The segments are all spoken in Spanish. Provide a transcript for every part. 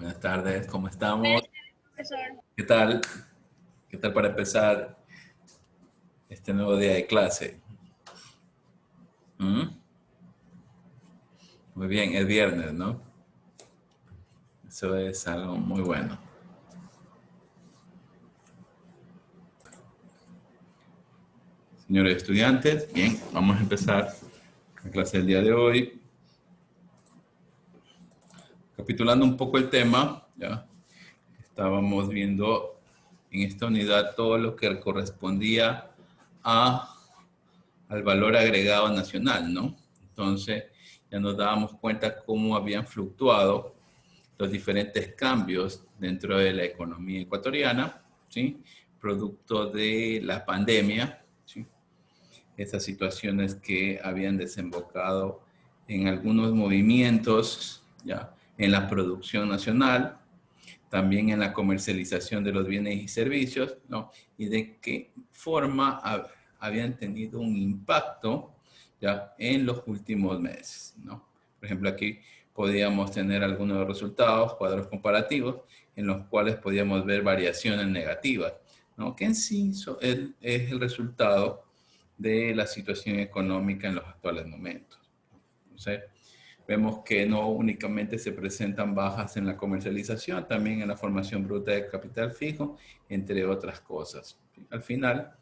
Buenas tardes, ¿cómo estamos? Buenas tardes, profesor. ¿Qué tal? ¿Qué tal para empezar este nuevo día de clase? ¿Mm? Muy bien, es viernes, ¿no? Eso es algo muy bueno. Señores estudiantes, bien, vamos a empezar la clase del día de hoy. Capitulando un poco el tema, ya estábamos viendo en esta unidad todo lo que correspondía a al valor agregado nacional, ¿no? Entonces, ya nos dábamos cuenta cómo habían fluctuado los diferentes cambios dentro de la economía ecuatoriana, ¿sí? Producto de la pandemia, ¿sí? Esas situaciones que habían desembocado en algunos movimientos, ¿ya? En la producción nacional, también en la comercialización de los bienes y servicios, ¿no? Y de qué forma habían tenido un impacto ya en los últimos meses, ¿no? Por ejemplo, aquí podíamos tener algunos resultados, cuadros comparativos, en los cuales podíamos ver variaciones negativas, ¿no? Que en sí es el resultado de la situación económica en los actuales momentos. Entonces, vemos que no únicamente se presentan bajas en la comercialización, también en la formación bruta de capital fijo, entre otras cosas. Al final,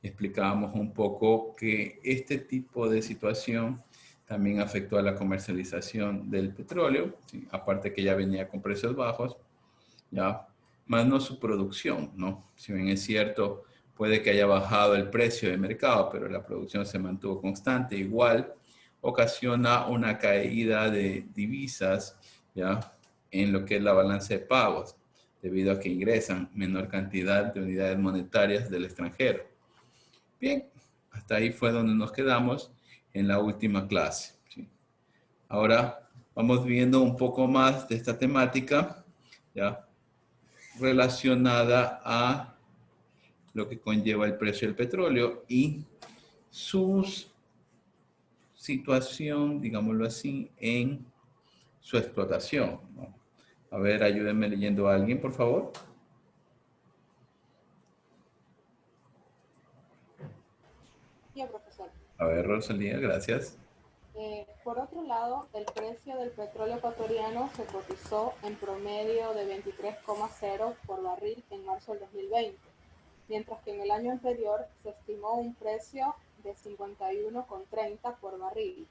explicábamos un poco que este tipo de situación también afectó a la comercialización del petróleo, ¿sí? Aparte que ya venía con precios bajos, ya, más no su producción, ¿no? Si bien es cierto, puede que haya bajado el precio de mercado, pero la producción se mantuvo constante, igual ocasiona una caída de divisas, ¿ya? En lo que es la balanza de pagos, debido a que ingresan menor cantidad de unidades monetarias del extranjero. Bien, hasta ahí fue donde nos quedamos en la última clase, ¿sí? Ahora vamos viendo un poco más de esta temática, ¿ya? Relacionada a lo que conlleva el precio del petróleo y su situación, digámoslo así, en su explotación, ¿no? A ver, ayúdenme leyendo a alguien, por favor. Sí, profesor. A ver, Rosalía, gracias. Por otro lado, el precio del petróleo ecuatoriano se cotizó en promedio de 23,0 por barril en marzo del 2020, mientras que en el año anterior se estimó un precio de 51,30 por barril,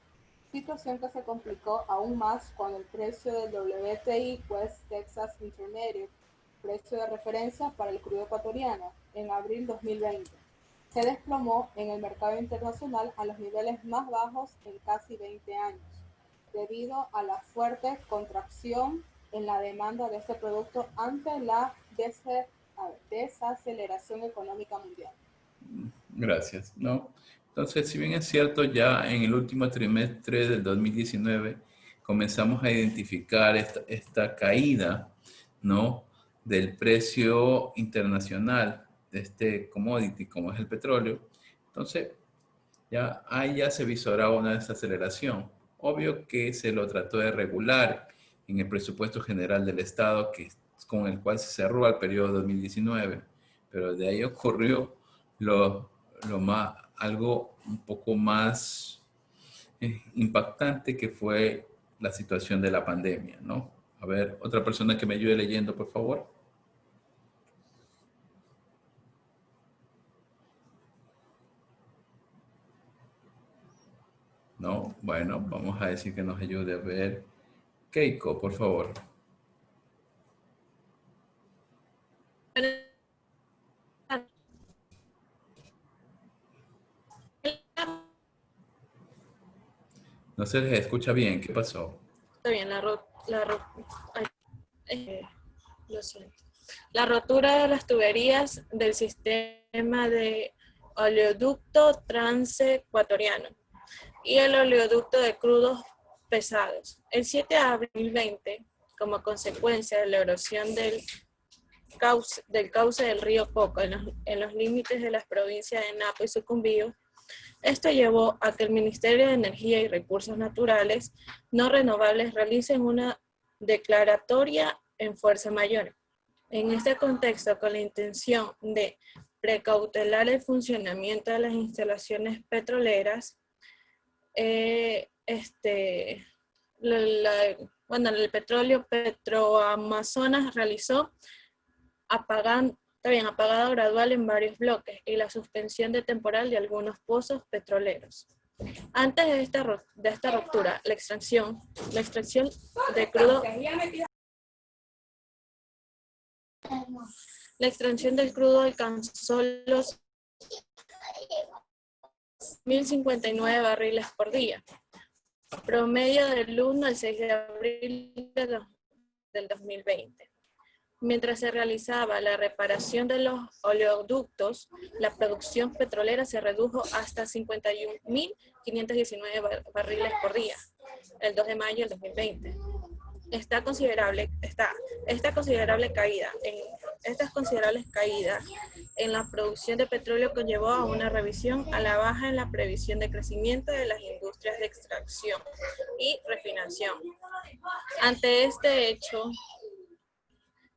situación que se complicó aún más cuando el precio del WTI West Texas Intermediate, precio de referencia para el crudo ecuatoriano, en abril 2020. Se desplomó en el mercado internacional a los niveles más bajos en casi 20 años, debido a la fuerte contracción en la demanda de este producto ante la desaceleración económica mundial. Gracias, ¿no? Entonces, si bien es cierto, ya en el último trimestre del 2019 comenzamos a identificar esta caída, ¿no? Del precio internacional de este commodity como es el petróleo. Entonces, ya ahí ya se visoraba una desaceleración. Obvio que se lo trató de regular en el presupuesto general del Estado, que es con el cual se cerró el periodo 2019, pero de ahí ocurrió algo un poco más impactante, que fue la situación de la pandemia, ¿no? A ver, otra persona que me ayude leyendo, por favor. No, bueno, vamos a decir que nos ayude a ver. Keiko, por favor. No se les escucha bien, ¿qué pasó? Está bien, lo siento. La rotura de las tuberías del sistema de oleoducto transecuatoriano y el oleoducto de crudos pesados. El 7 de abril de 2020, como consecuencia de la erosión del cauce del río Coca en los límites de las provincias de Napo y Sucumbíos, esto llevó a que el Ministerio de Energía y Recursos Naturales no renovables realicen una declaratoria en fuerza mayor. En este contexto, con la intención de precautelar el funcionamiento de las instalaciones petroleras, el petróleo Petroamazonas realizó apagado gradual en varios bloques y la suspensión de temporal de algunos pozos petroleros. Antes de esta ruptura, la extracción de crudo. La extracción del crudo alcanzó los 1.059 barriles por día, promedio del 1 al 6 de abril del 2020. Mientras se realizaba la reparación de los oleoductos, la producción petrolera se redujo hasta 51.519 barriles por día, el 2 de mayo del 2020. Estas considerables caídas en la producción de petróleo conllevó a una revisión a la baja en la previsión de crecimiento de las industrias de extracción y refinación. Ante este hecho,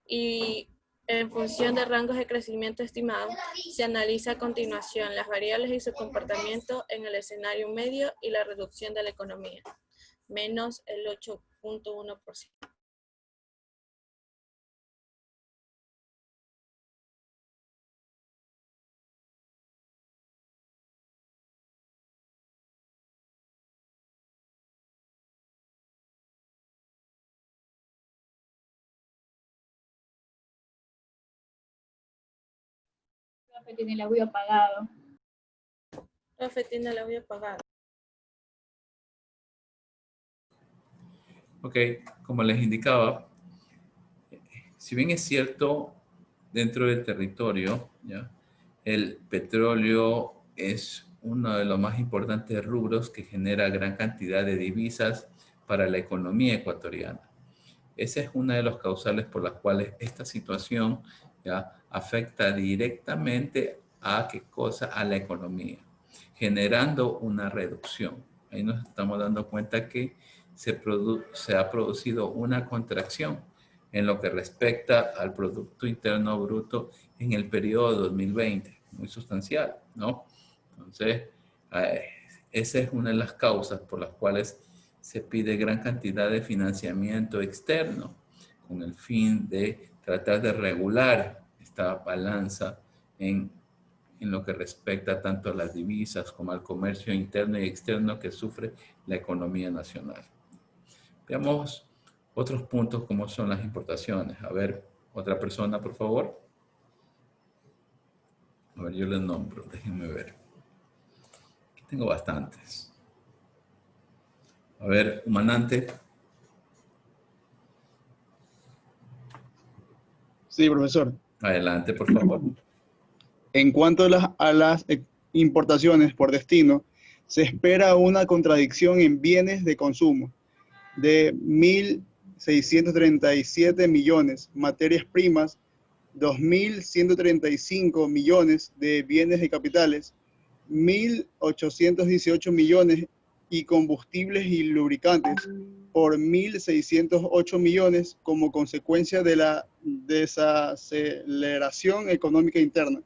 y en función de rangos de crecimiento estimados, se analiza a continuación las variables y su comportamiento en el escenario medio y la reducción de la economía, menos el 8.1%. Profe, tiene el audio apagado. Profe, tiene el audio apagado. Ok, como les indicaba, si bien es cierto, dentro del territorio, ¿ya?, el petróleo es uno de los más importantes rubros que genera gran cantidad de divisas para la economía ecuatoriana. Esa es una de las causales por las cuales esta situación, ¿ya?, afecta directamente a ¿qué cosa? A la economía, generando una reducción. Ahí nos estamos dando cuenta que se ha producido una contracción en lo que respecta al Producto Interno Bruto en el periodo 2020, muy sustancial, ¿no? Entonces, esa es una de las causas por las cuales se pide gran cantidad de financiamiento externo con el fin de tratar de regular esta balanza en lo que respecta tanto a las divisas como al comercio interno y externo que sufre la economía nacional. Veamos otros puntos como son las importaciones. A ver, otra persona, por favor. A ver, yo les nombro, déjenme ver. Aquí tengo bastantes. A ver, Humanante. Sí, profesor. Adelante, por favor. En cuanto a las importaciones por destino, se espera una contradicción en bienes de consumo de 1.637 millones, materias primas, 2.135 millones de bienes de capitales, 1.818 millones y combustibles y lubricantes por 1.608 millones como consecuencia de la desaceleración económica interna.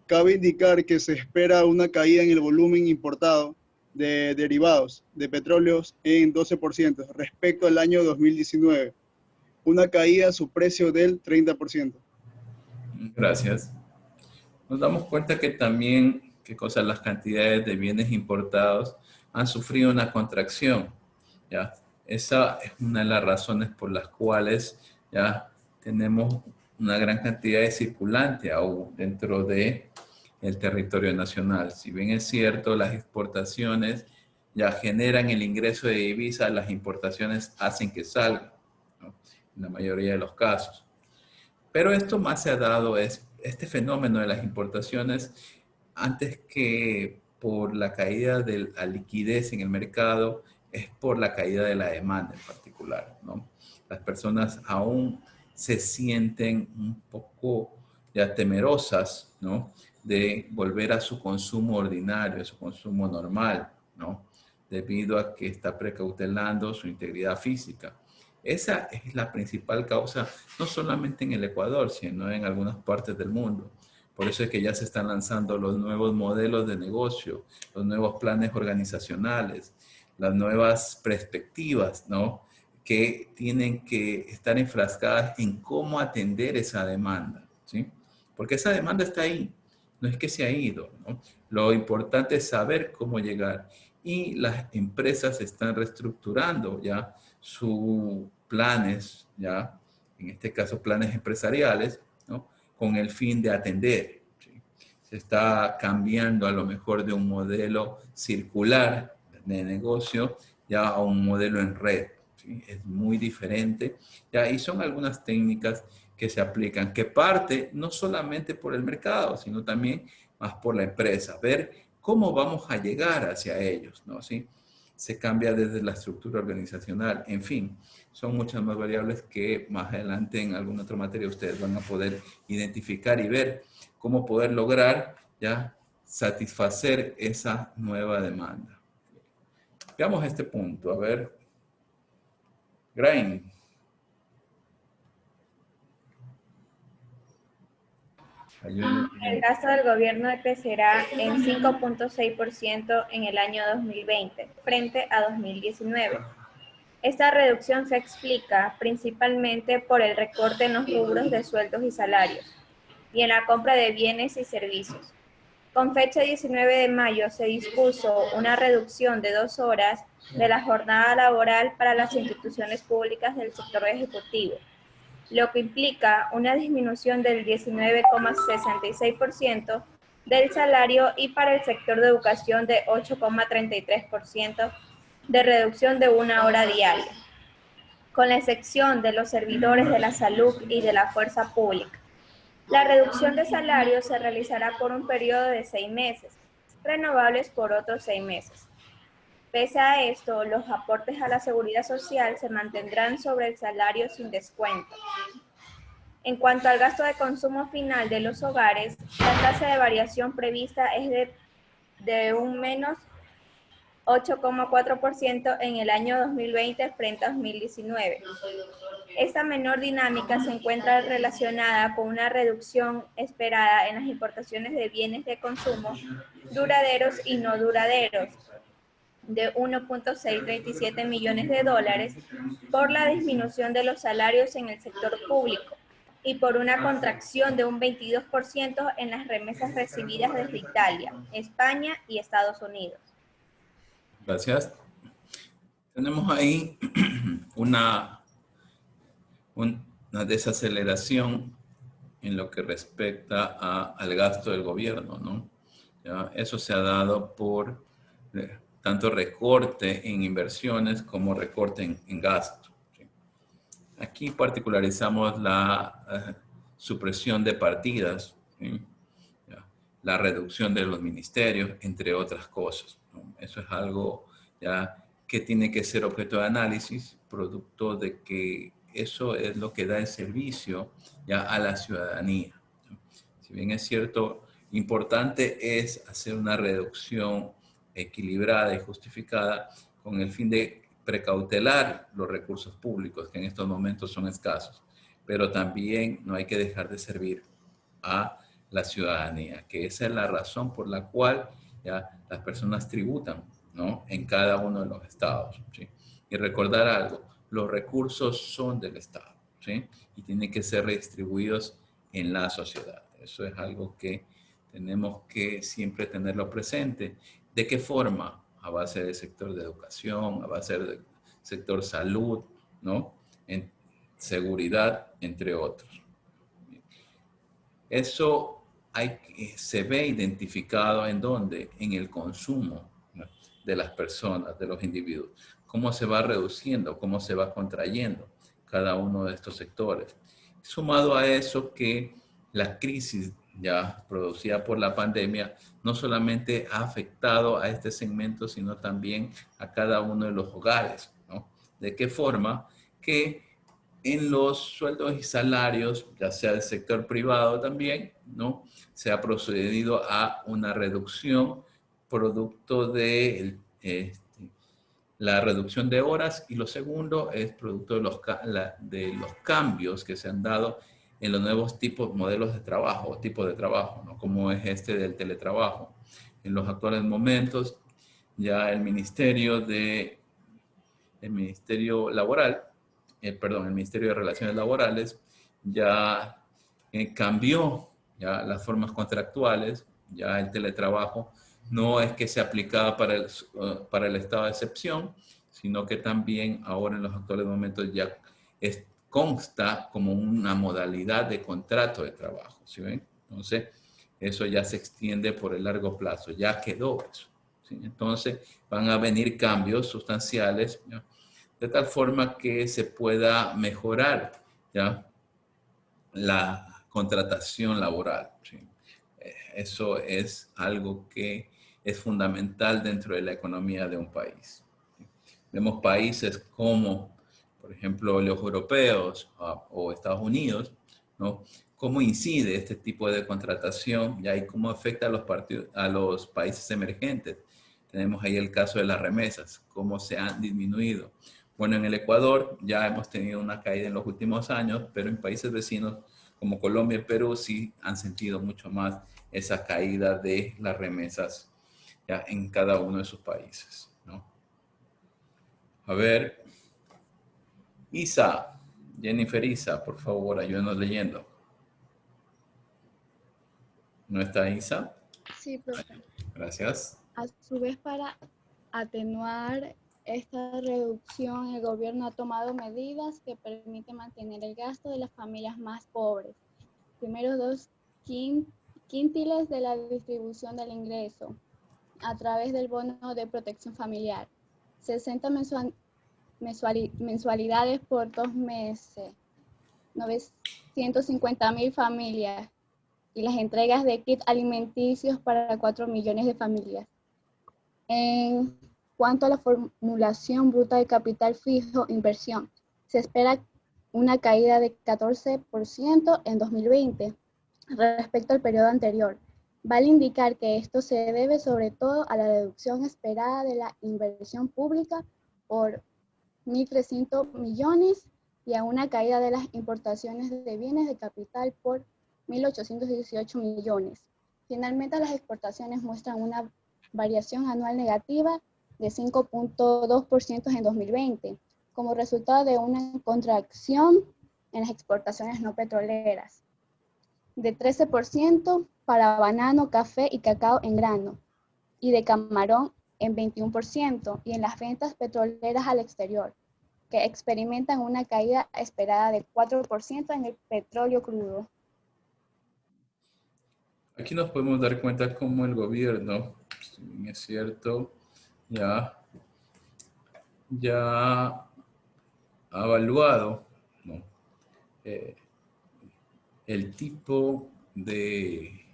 Cabe indicar que se espera una caída en el volumen importado de derivados de petróleos en 12% respecto al año 2019, una caída a su precio del 30%. Gracias. Nos damos cuenta que también, las cantidades de bienes importados han sufrido una contracción, ¿ya? Esa es una de las razones por las cuales ya tenemos una gran cantidad de circulante aún dentro de el territorio nacional. Si bien es cierto, las exportaciones ya generan el ingreso de divisas, las importaciones hacen que salgan, ¿no?, en la mayoría de los casos. Pero esto más se ha dado, este fenómeno de las importaciones, antes que por la caída de la liquidez en el mercado, es por la caída de la demanda en particular, ¿no? Las personas aún se sienten un poco ya temerosas, ¿no?, de volver a su consumo ordinario, a su consumo normal, ¿no?, debido a que está precautelando su integridad física. Esa es la principal causa, no solamente en el Ecuador, sino en algunas partes del mundo. Por eso es que ya se están lanzando los nuevos modelos de negocio, los nuevos planes organizacionales, las nuevas perspectivas, ¿no? Que tienen que estar enfrascadas en cómo atender esa demanda, ¿sí? Porque esa demanda está ahí, no es que se ha ido, ¿no? Lo importante es saber cómo llegar. Y las empresas están reestructurando ya sus planes, ya, en este caso planes empresariales, ¿no? Con el fin de atender, ¿sí? Se está cambiando a lo mejor de un modelo circular de negocio ya a un modelo en red, ¿sí? Es muy diferente, ya, y son algunas técnicas que se aplican, que parte no solamente por el mercado, sino también más por la empresa, ver cómo vamos a llegar hacia ellos, ¿no? ¿Sí? Se cambia desde la estructura organizacional, en fin, son muchas más variables que más adelante en alguna otra materia ustedes van a poder identificar y ver cómo poder lograr ya satisfacer esa nueva demanda. Veamos este punto, a ver. Grain. El gasto del gobierno crecerá en 5.6% en el año 2020 frente a 2019. Esta reducción se explica principalmente por el recorte en los rubros de sueldos y salarios y en la compra de bienes y servicios. Con fecha 19 de mayo se dispuso una reducción de 2 horas de la jornada laboral para las instituciones públicas del sector ejecutivo, lo que implica una disminución del 19,66% del salario y para el sector de educación de 8,33% de reducción de 1 hora diaria, con la excepción de los servidores de la salud y de la fuerza pública. La reducción de salario se realizará por un periodo de 6 meses, renovables por otros 6 meses. Pese a esto, los aportes a la seguridad social se mantendrán sobre el salario sin descuento. En cuanto al gasto de consumo final de los hogares, la tasa de variación prevista es de un menos 8,4% en el año 2020 frente a 2019. Esta menor dinámica se encuentra relacionada con una reducción esperada en las importaciones de bienes de consumo duraderos y no duraderos de 1.637 millones de dólares por la disminución de los salarios en el sector público y por una contracción de un 22% en las remesas recibidas desde Italia, España y Estados Unidos. Gracias. Tenemos ahí una desaceleración en lo que respecta al gasto del gobierno, ¿no? ¿Ya? Eso se ha dado por tanto recorte en inversiones como recorte en gasto, ¿sí? Aquí particularizamos la supresión de partidas, ¿sí? ¿Ya? La reducción de los ministerios, entre otras cosas, ¿no? Eso es algo ya que tiene que ser objeto de análisis, producto de que eso es lo que da el servicio ya a la ciudadanía, ¿no? Si bien es cierto, importante es hacer una reducción equilibrada y justificada con el fin de precautelar los recursos públicos que en estos momentos son escasos, pero también no hay que dejar de servir a la ciudadanía, que esa es la razón por la cual ya las personas tributan, ¿no? En cada uno de los estados, ¿sí? Y recordar algo, los recursos son del Estado, ¿sí? Y tienen que ser redistribuidos en la sociedad. Eso es algo que tenemos que siempre tenerlo presente. ¿De qué forma? A base del sector de educación, a base del sector salud, ¿no? En seguridad, entre otros. Eso se ve identificado en dónde, en el consumo, ¿no? De las personas, de los individuos. Cómo se va reduciendo, cómo se va contrayendo cada uno de estos sectores. Sumado a eso que la crisis ya producida por la pandemia no solamente ha afectado a este segmento, sino también a cada uno de los hogares, ¿no? ¿De qué forma? Que en los sueldos y salarios, ya sea del sector privado también, ¿no? Se ha procedido a una reducción producto de la reducción de horas, y lo segundo es producto de los cambios que se han dado en los nuevos modelos de trabajo, tipos de trabajo, ¿no? Como es este del teletrabajo. En los actuales momentos, ya el Ministerio de Relaciones Laborales ya cambió ya las formas contractuales, ya el teletrabajo no es que se aplicaba para el estado de excepción, sino que también ahora en los actuales momentos ya consta como una modalidad de contrato de trabajo, ¿sí ven? Entonces, eso ya se extiende por el largo plazo, ya quedó eso, ¿sí? Entonces, van a venir cambios sustanciales, ¿ya? De tal forma que se pueda mejorar, ¿ya?, la contratación laboral, ¿sí? Eso es algo que es fundamental dentro de la economía de un país. Vemos países como, por ejemplo, los europeos o Estados Unidos, ¿no? Cómo incide este tipo de contratación, ¿ya? Y cómo afecta a los países emergentes. Tenemos ahí el caso de las remesas, cómo se han disminuido. Bueno, en el Ecuador ya hemos tenido una caída en los últimos años, pero en países vecinos como Colombia y Perú sí han sentido mucho más esa caída de las remesas, ya, en cada uno de sus países, ¿no? A ver, Jennifer Isa, por favor, ayúdenos leyendo. ¿No está Isa? Sí, profe. Gracias. A su vez, para atenuar esta reducción, el gobierno ha tomado medidas que permiten mantener el gasto de las familias más pobres. Primero, 2 quintiles de la distribución del ingreso a través del bono de protección familiar. 60 mensualidades por 2 meses. 950,000 familias. Y las entregas de kits alimenticios para 4 millones de familias. En cuanto a la formulación bruta de capital fijo, inversión, se espera una caída de 14% en 2020 respecto al periodo anterior. Vale indicar que esto se debe sobre todo a la reducción esperada de la inversión pública por 1.300 millones y a una caída de las importaciones de bienes de capital por 1.818 millones. Finalmente, las exportaciones muestran una variación anual negativa de 5.2% en 2020, como resultado de una contracción en las exportaciones no petroleras, de 13% para banano, café y cacao en grano, y de camarón en 21%, y en las ventas petroleras al exterior, que experimentan una caída esperada de 4% en el petróleo crudo. Aquí nos podemos dar cuenta cómo el gobierno, si bien es cierto, ya ha evaluado, ¿no?, el tipo de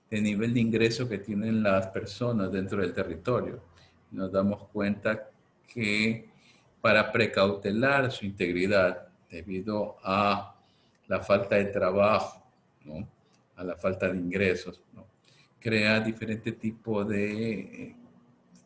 nivel de ingreso que tienen las personas dentro del territorio. Nos damos cuenta que para precautelar su integridad debido a la falta de trabajo, ¿no?, a la falta de ingresos, ¿no?, crea diferentes tipos de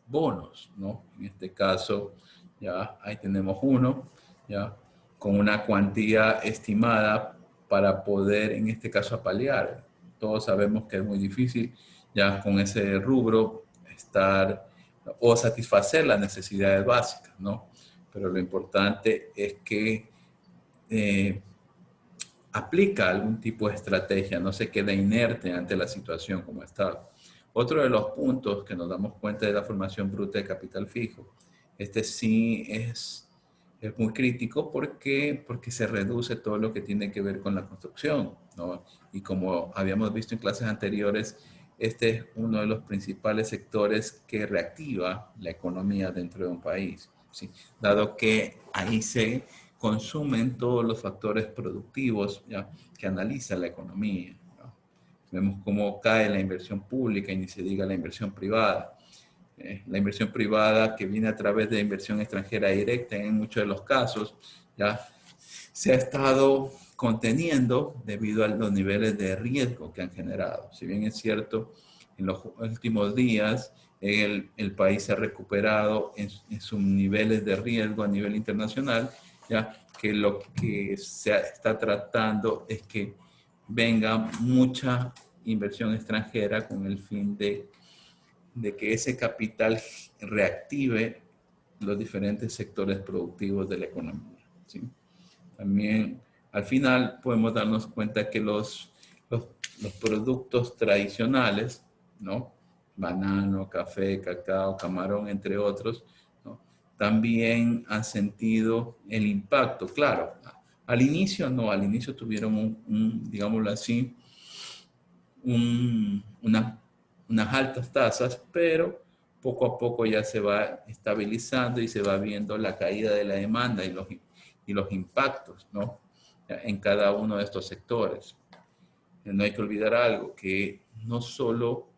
bonos, ¿no? En este caso, ya ahí tenemos uno, ya con una cuantía estimada para poder, en este caso, paliar. Todos sabemos que es muy difícil ya con ese rubro estar o satisfacer las necesidades básicas, ¿no? Pero lo importante es que aplica algún tipo de estrategia, no se queda inerte ante la situación como está. Otro de los puntos que nos damos cuenta de la formación bruta de capital fijo, este sí es muy crítico porque se reduce todo lo que tiene que ver con la construcción, ¿no? Y como habíamos visto en clases anteriores, este es uno de los principales sectores que reactiva la economía dentro de un país, ¿sí? Dado que ahí se consumen todos los factores productivos, ¿ya?, que analiza la economía, ¿no? Vemos cómo cae la inversión pública y ni se diga la inversión privada. La inversión privada que viene a través de inversión extranjera directa en muchos de los casos, ya se ha estado conteniendo debido a los niveles de riesgo que han generado. Si bien es cierto, en los últimos días el país se ha recuperado en sus niveles de riesgo a nivel internacional, ya que lo que se está tratando es que venga mucha inversión extranjera con el fin de que ese capital reactive los diferentes sectores productivos de la economía, ¿sí? También, al final, podemos darnos cuenta que los productos tradicionales, ¿no? Banano, café, cacao, camarón, entre otros, ¿no? También han sentido el impacto. Claro, al inicio no, al inicio tuvieron digámoslo así, unas altas tasas, pero poco a poco ya se va estabilizando y se va viendo la caída de la demanda y los impactos, ¿no? En cada uno de estos sectores. No hay que olvidar algo, que no solo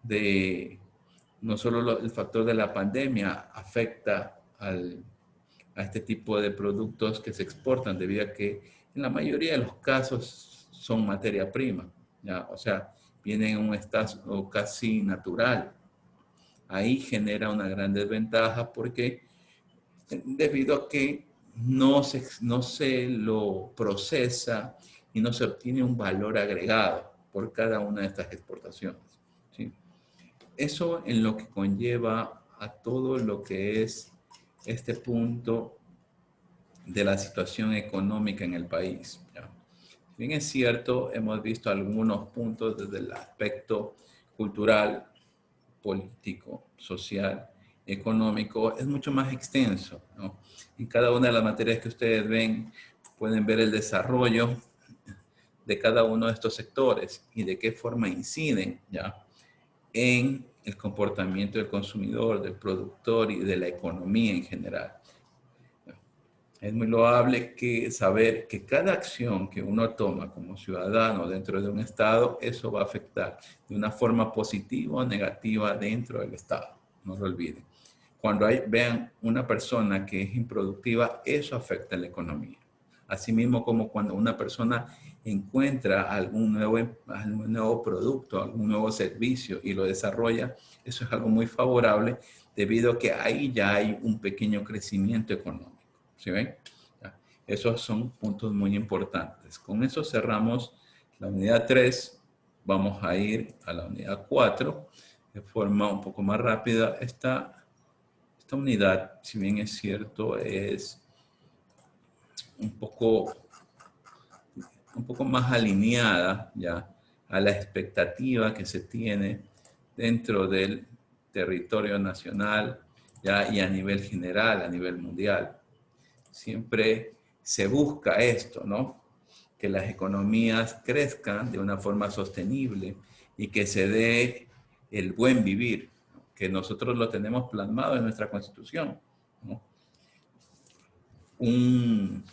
el factor de la pandemia afecta a este tipo de productos que se exportan, debido a que en la mayoría de los casos son materia prima, ¿ya? O sea, vienen en un estado casi natural. Ahí genera una gran desventaja porque debido a que no se lo procesa y no se obtiene un valor agregado por cada una de estas exportaciones, ¿sí? Eso en lo que conlleva a todo lo que es este punto de la situación económica en el país, ¿ya? Bien es cierto, hemos visto algunos puntos desde el aspecto cultural, político, social, económico, es mucho más extenso, ¿no? En cada una de las materias que ustedes ven, pueden ver el desarrollo de cada uno de estos sectores y de qué forma inciden, ¿ya?, en el comportamiento del consumidor, del productor y de la economía en general. Es muy loable saber que cada acción que uno toma como ciudadano dentro de un Estado, eso va a afectar de una forma positiva o negativa dentro del Estado. No lo olviden. Cuando vean una persona que es improductiva, eso afecta a la economía. Asimismo como cuando una persona encuentra algún nuevo producto, algún nuevo servicio y lo desarrolla, eso es algo muy favorable debido a que ahí ya hay un pequeño crecimiento económico. ¿Sí ven? Esos son puntos muy importantes. Con eso cerramos la unidad 3. Vamos a ir a la unidad 4 de forma un poco más rápida. Esta unidad, si bien es cierto, es un poco más alineada ya a la expectativa que se tiene dentro del territorio nacional ya, y a nivel general, a nivel mundial. Siempre se busca esto, ¿no? Que las economías crezcan de una forma sostenible y que se dé el buen vivir, ¿no?, que nosotros lo tenemos plasmado en nuestra Constitución, ¿no? Un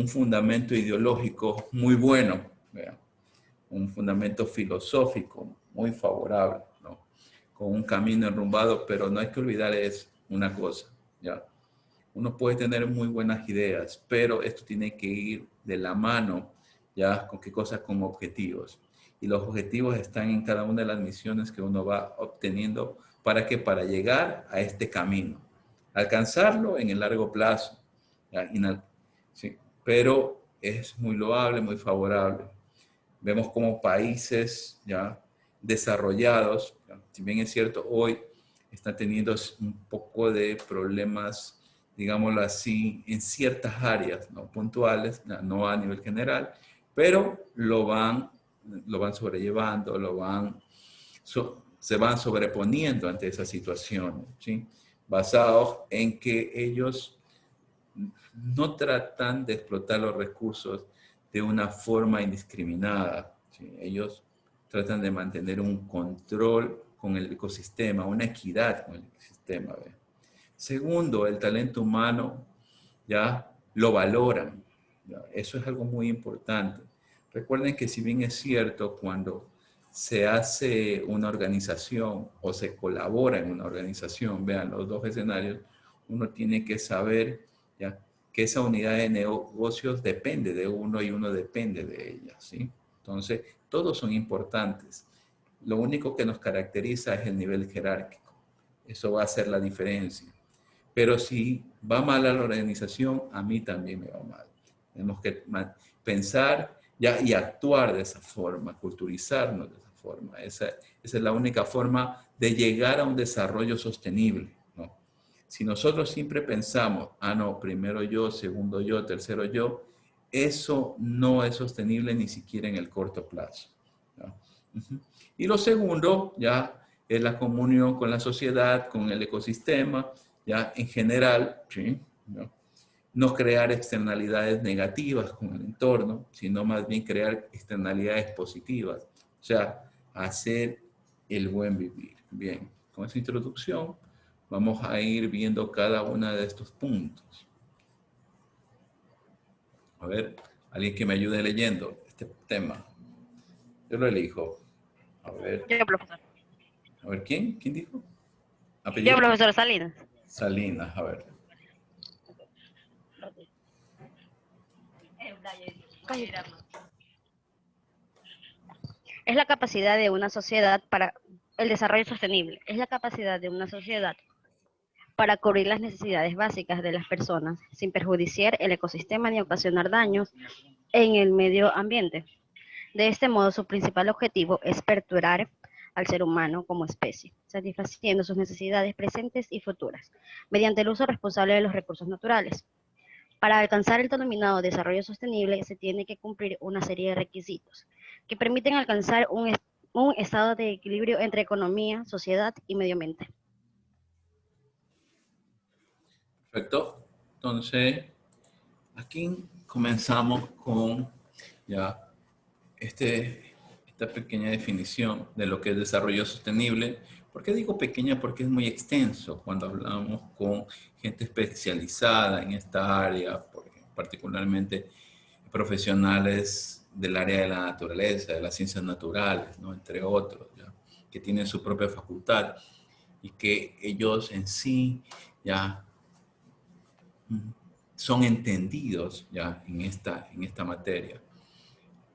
fundamento ideológico muy bueno, ¿verdad? Un fundamento filosófico muy favorable, ¿no?, con un camino enrumbado, pero no hay que olvidar una cosa, ¿ya? Uno puede tener muy buenas ideas, pero esto tiene que ir de la mano, ¿ya? ¿Con qué cosas? Con objetivos. Y los objetivos están en cada una de las misiones que uno va obteniendo. ¿Para qué? Para llegar a este camino. Alcanzarlo en el largo plazo, ¿ya? Sí, pero es muy loable, muy favorable. Vemos como países ya desarrollados, ¿ya?, si bien es cierto, hoy están teniendo un poco de problemas, digámoslo así, en ciertas áreas, ¿no?, puntuales, no a nivel general, pero lo van sobrellevando, se van sobreponiendo ante esa situación, ¿sí?, basados en que ellos no tratan de explotar los recursos de una forma indiscriminada, ¿sí? Ellos tratan de mantener un control con el ecosistema, una equidad con el ecosistema, ¿ve? Segundo, el talento humano ya lo valoran, ¿ya? Eso es algo muy importante. Recuerden que si bien es cierto, cuando se hace una organización o se colabora en una organización, vean los dos escenarios, uno tiene que saber, ¿ya?, que esa unidad de negocios depende de uno y uno depende de ella, ¿sí? Entonces, todos son importantes. lo único que nos caracteriza es el nivel jerárquico. Eso va a ser la diferencia. Pero si va mal a la organización, a mí también me va mal. Tenemos que pensar y actuar de esa forma, culturizarnos de esa forma. Esa es la única forma de llegar a un desarrollo sostenible, ¿no? Si nosotros siempre pensamos, no, primero yo, segundo yo, tercero yo, eso no es sostenible ni siquiera en el corto plazo, ¿no? Y lo segundo, ya, es la comunión con la sociedad, con el ecosistema, ya, en general, ¿sí? No crear externalidades negativas con el entorno, sino más bien crear externalidades positivas. O sea, hacer el buen vivir. Bien, con esta introducción vamos a ir viendo cada uno de estos puntos. A ver, alguien que me ayude leyendo este tema. Yo lo elijo. A ver. Yo, profesor. A ver, ¿quién? ¿Quién dijo? ¿Apellido? Yo, profesor Salinas. Salinas, a ver. Es la capacidad de una sociedad para el desarrollo sostenible. Es la capacidad de una sociedad para cubrir las necesidades básicas de las personas sin perjudicar el ecosistema ni ocasionar daños en el medio ambiente. De este modo, su principal objetivo es perdurar al ser humano como especie, satisfaciendo sus necesidades presentes y futuras, mediante el uso responsable de los recursos naturales. Para alcanzar el denominado desarrollo sostenible, se tiene que cumplir una serie de requisitos que permiten alcanzar un estado de equilibrio entre economía, sociedad y medio ambiente. Perfecto. Entonces, aquí comenzamos con ya esta pequeña definición de lo que es desarrollo sostenible. ¿Por qué digo pequeña? Porque es muy extenso cuando hablamos con gente especializada en esta área, particularmente profesionales del área de la naturaleza, de las ciencias naturales, ¿no? Entre otros, ¿ya? Que tienen su propia facultad y que ellos en sí ya son entendidos ya en esta materia.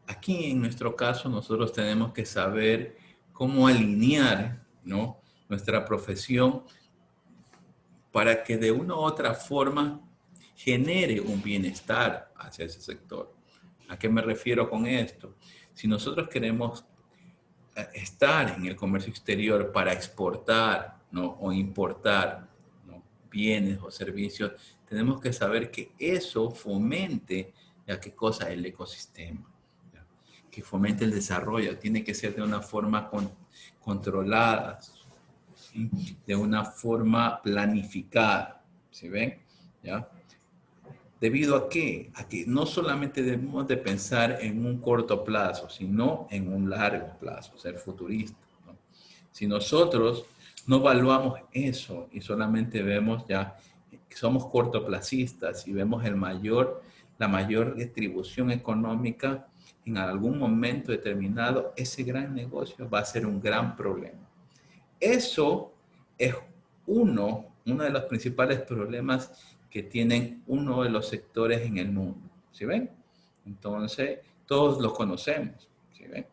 Aquí en nuestro caso nosotros tenemos que saber cómo alinear, ¿no?, nuestra profesión para que de una u otra forma genere un bienestar hacia ese sector. ¿A qué me refiero con esto? Si nosotros queremos estar en el comercio exterior para exportar, ¿no?, o importar, ¿no?, bienes o servicios, tenemos que saber que eso fomente, ¿ya?, ¿qué cosa? El ecosistema, ¿ya?, que fomente el desarrollo. Tiene que ser de una forma controlada, ¿sí?, de una forma planificada, ¿sí ven? ¿Ya? ¿Debido a qué? A que no solamente debemos de pensar en un corto plazo, sino en un largo plazo, ser futurista, ¿no? Si nosotros no evaluamos eso y solamente vemos ya que somos cortoplacistas y vemos la mayor retribución económica en algún momento determinado, ese gran negocio va a ser un gran problema. Eso es uno de los principales problemas que tienen uno de los sectores en el mundo, ¿sí ven? Entonces, todos los conocemos, ¿sí ven?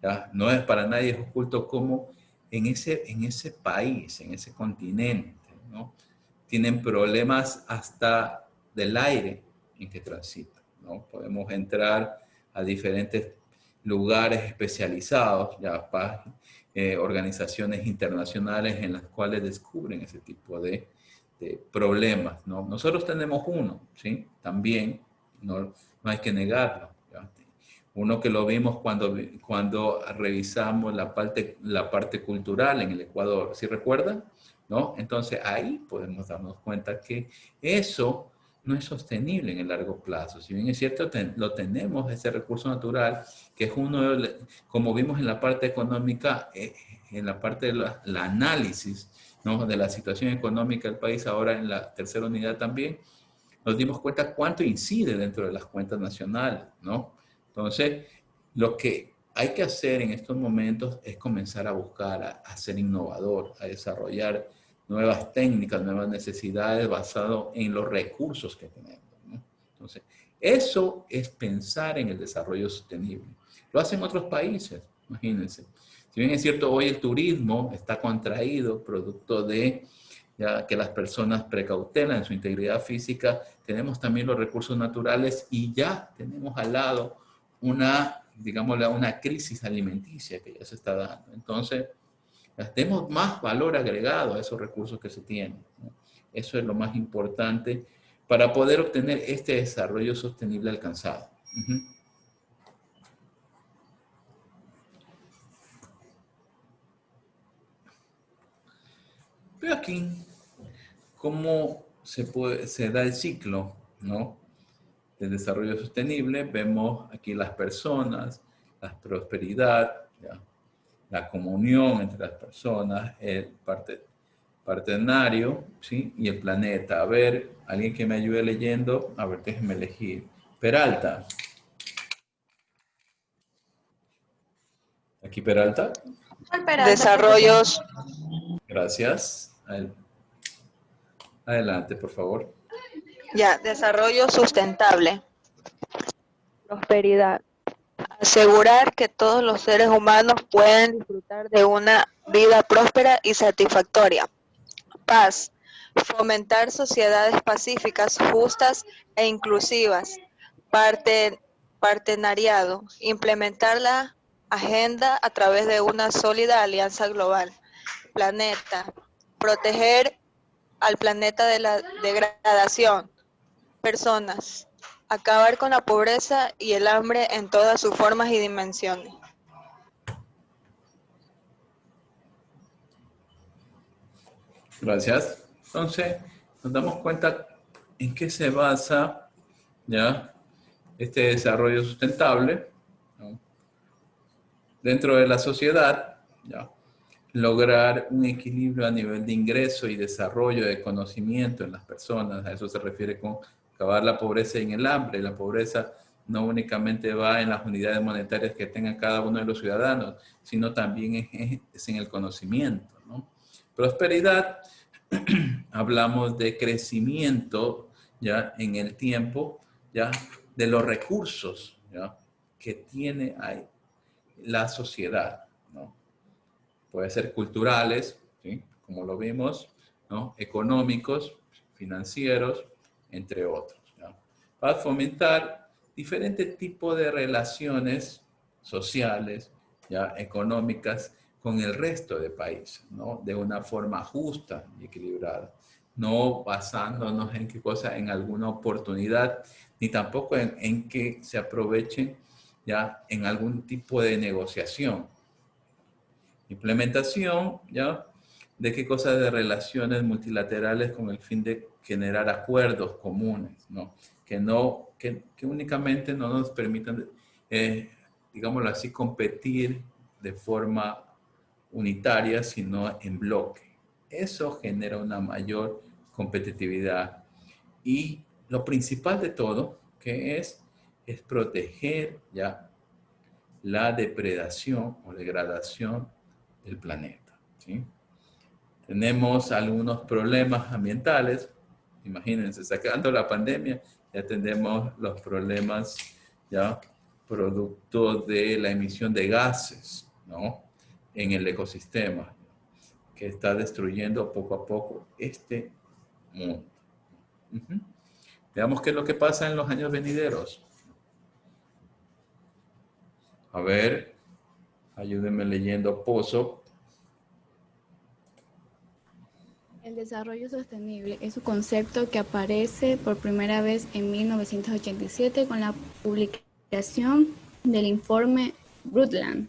¿Ya? No es para nadie oculto cómo en ese país, en ese continente, ¿no?, tienen problemas hasta del aire en que transitan, ¿no? Podemos entrar a diferentes lugares especializados, ya organizaciones internacionales en las cuales descubren ese tipo de problemas, ¿no? Nosotros tenemos uno, ¿sí? También, no hay que negarlo, ¿ya? Uno que lo vimos cuando revisamos la parte cultural en el Ecuador, ¿sí recuerdan? ¿No? Entonces ahí podemos darnos cuenta que eso no es sostenible en el largo plazo. Si bien es cierto, lo tenemos, ese recurso natural, que es como vimos en la parte económica, en la parte de la análisis, ¿no?, de la situación económica del país, ahora en la tercera unidad también, nos dimos cuenta cuánto incide dentro de las cuentas nacionales, ¿no? Entonces, lo que hay que hacer en estos momentos es comenzar a buscar, a ser innovador, a desarrollar nuevas técnicas, nuevas necesidades basado en los recursos que tenemos, ¿no? Entonces, eso es pensar en el desarrollo sostenible. Lo hacen otros países, imagínense. Si bien es cierto, hoy el turismo está contraído producto de ya que las personas precautelan su integridad física, tenemos también los recursos naturales y ya tenemos al lado una, digámosle, una crisis alimenticia que ya se está dando. Entonces, demos más valor agregado a esos recursos que se tienen, ¿no? Eso es lo más importante para poder obtener este desarrollo sostenible alcanzado. Veo aquí cómo se da el ciclo, ¿no?, del desarrollo sostenible. Vemos aquí las personas, la prosperidad, ¿ya?, la comunión entre las personas, el partenario, ¿sí?, y el planeta. A ver, alguien que me ayude leyendo. A ver, déjenme elegir. Peralta. Aquí Peralta. Desarrollos. Gracias. Adelante, por favor. Ya, desarrollo sustentable. Prosperidad. Asegurar que todos los seres humanos pueden disfrutar de una vida próspera y satisfactoria. Paz. Fomentar sociedades pacíficas, justas e inclusivas. Partenariado. Implementar la agenda a través de una sólida alianza global. Planeta. Proteger al planeta de la degradación. Personas. Acabar con la pobreza y el hambre en todas sus formas y dimensiones. Gracias. Entonces, nos damos cuenta en qué se basa, ¿ya?, este desarrollo sustentable, ¿no?, dentro de la sociedad, ¿ya?, lograr un equilibrio a nivel de ingreso y desarrollo de conocimiento en las personas. A eso se refiere con acabar la pobreza y el hambre. La pobreza no únicamente va en las unidades monetarias que tenga cada uno de los ciudadanos, sino también es en el conocimiento, ¿no? Prosperidad, hablamos de crecimiento, ya, en el tiempo, ya, de los recursos, ya, que tiene ahí la sociedad, ¿no? Puede ser culturales, ¿sí?, como lo vimos, ¿no?, económicos, financieros, entre otros, ¿no?, para fomentar diferentes tipos de relaciones sociales, ya, económicas, con el resto del país, ¿no?, de una forma justa y equilibrada, no basándonos en qué cosa, en alguna oportunidad, ni tampoco en que se aprovechen, ya, en algún tipo de negociación. Implementación, ¿ya?, de qué cosa, de relaciones multilaterales con el fin de generar acuerdos comunes, ¿no?, que únicamente no nos permitan, digámoslo así, competir de forma unitaria, sino en bloque. Eso genera una mayor competitividad. Y lo principal de todo, que es proteger, ya, la depredación o degradación del planeta, ¿sí? Tenemos algunos problemas ambientales. Imagínense, sacando la pandemia, ya tenemos los problemas, ya, producto de la emisión de gases, ¿no?, en el ecosistema, que está destruyendo poco a poco este mundo. Veamos qué es lo que pasa en los años venideros. A ver, ayúdenme leyendo Pozo. El desarrollo sostenible es un concepto que aparece por primera vez en 1987 con la publicación del informe Brundtland,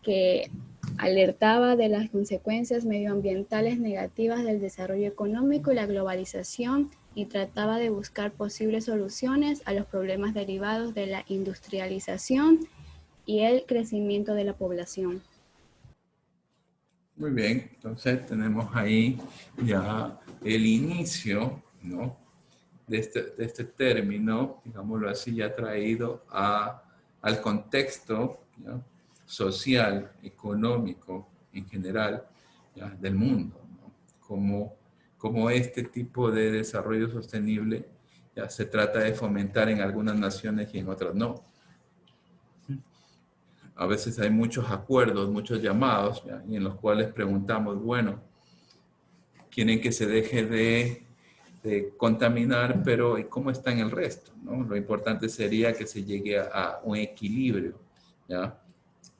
que alertaba de las consecuencias medioambientales negativas del desarrollo económico y la globalización, y trataba de buscar posibles soluciones a los problemas derivados de la industrialización y el crecimiento de la población. Muy bien, entonces tenemos ahí ya el inicio, ¿no?, de este término, digámoslo así, ya traído al contexto, ¿ya?, social, económico, en general, ¿ya?, del mundo, ¿no?, como este tipo de desarrollo sostenible ya se trata de fomentar en algunas naciones y en otras no. a veces hay muchos acuerdos, muchos llamados, ¿ya? Y en los cuales preguntamos, bueno, quieren que se deje de contaminar, pero ¿y cómo está en el resto? ¿No? Lo importante sería que se llegue a un equilibrio, ¿ya?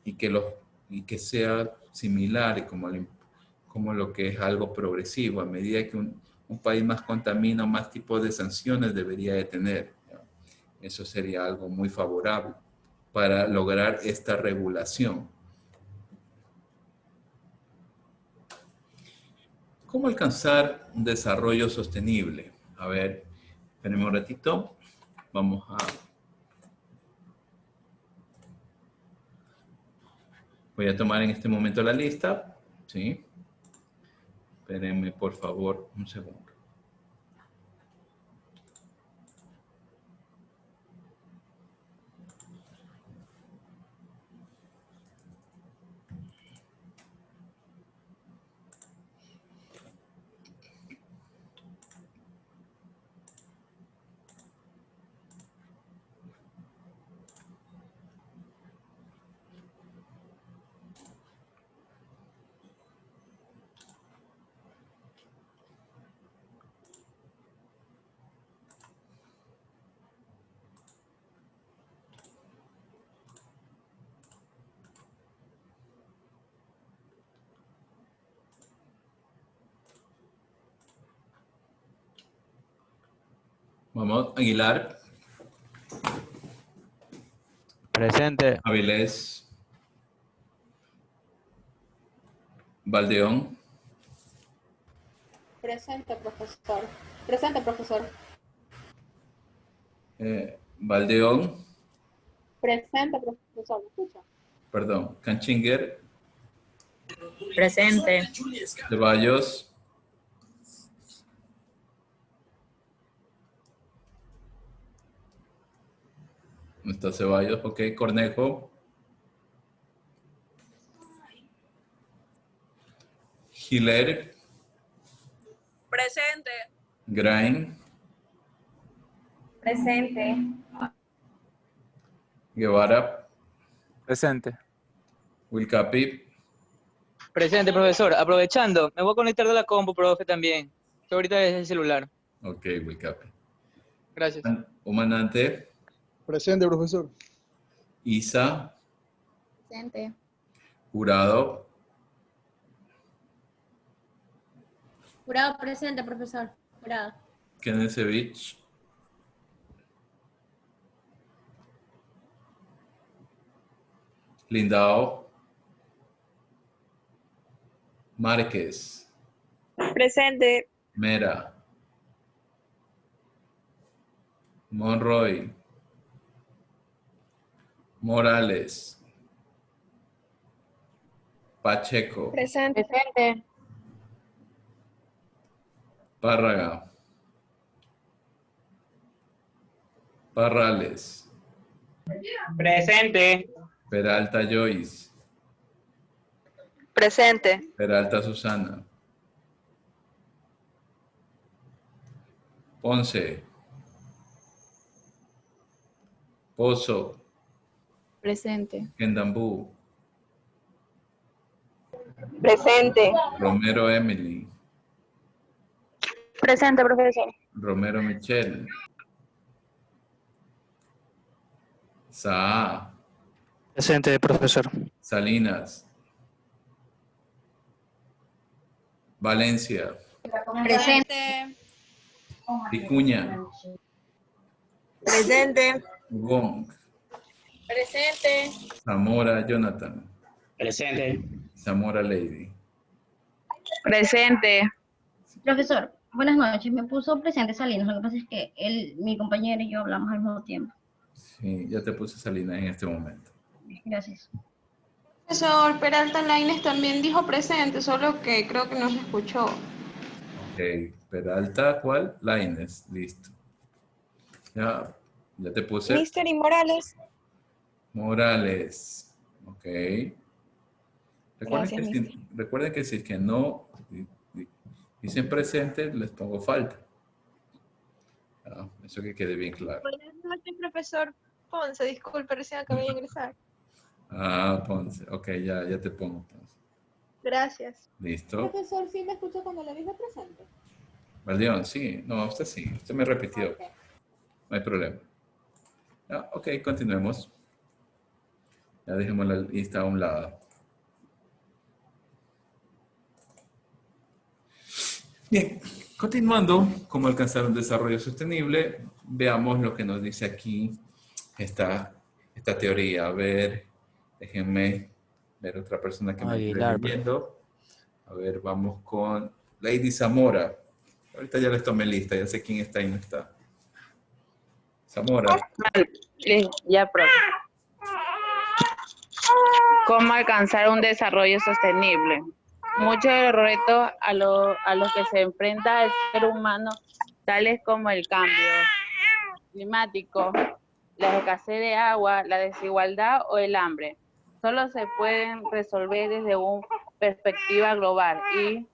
Y que sea similar y como lo que es algo progresivo. A medida que un país más contamina, más tipos de sanciones debería de tener, ¿ya? Eso sería algo muy favorable para lograr esta regulación. ¿Cómo alcanzar un desarrollo sostenible? A ver, espérenme un ratito. Vamos a... Voy a tomar en este momento la lista. ¿Sí? Espérenme, por favor, un segundo. Vamos, Aguilar. Presente. Avilés. Valdeón. Presente, profesor. Presente, profesor. Valdeón. Presente, profesor. ¿Me escucha? Perdón. Canchinger. Presente. Ceballos. ¿No está Ceballos? Ok. Cornejo. Giler. Presente. Grain. Presente. Guevara. Presente. Wilcapi. Presente, profesor. Aprovechando, me voy a conectar de la compu, profe, también. Que ahorita es el celular. Ok, Wilcapi. Gracias. Comandante. Presente, profesor. Isa. Presente. Jurado. Jurado presente, profesor. Jurado. Kenesevich. Lindao. Márquez. Presente. Mera. Monroy. Morales. Pacheco. Presente. Párraga. Parrales. Presente. Peralta Joyce. Presente. Peralta Susana. Ponce. Pozo. Presente. Kendambú. Presente. Romero Emily. Presente, profesor. Romero Michelle. Saa. Presente, profesor. Salinas. Valencia. Presente. Vicuña. Presente. Wong. Presente. Zamora Jonathan. Presente. Zamora Lady. Presente. Profesor, buenas noches. Me puso presente Salinas. Lo que pasa es que mi compañero y yo hablamos al mismo tiempo. Sí, ya te puse Salinas en este momento. Gracias. Profesor, Peralta Lainez también dijo presente, solo que creo que no se escuchó. Ok, Peralta, ¿cuál? Lainez, listo. Ya te puse. Mister y Morales. Morales. Ok. Gracias, Recuerden que si es que no dicen presente, les pongo falta. Eso que quede bien claro. Buenas noches, profesor Ponce. Disculpe, recién acabé de ingresar. Ponce. Ok, ya te pongo. Entonces. Gracias. Listo. Profesor, ¿sí me escuchó cuando le dije presente? Valdeón, sí. No, usted sí. Usted me repitió. Ok. No hay problema. Ok, continuemos. Ya dejemos la lista a un lado. Bien, continuando, cómo alcanzar un desarrollo sostenible, veamos lo que nos dice aquí esta teoría. A ver, déjenme ver otra persona que me ayude Aguilar, profe. leyendo. A ver, vamos con Lady Zamora. Ahorita ya les tomé lista, ya sé quién está y no está. Zamora. Ya, profe. ¿Cómo alcanzar un desarrollo sostenible? Muchos de los retos a los que se enfrenta el ser humano, tales como el cambio climático, la escasez de agua, la desigualdad o el hambre, solo se pueden resolver desde una perspectiva global y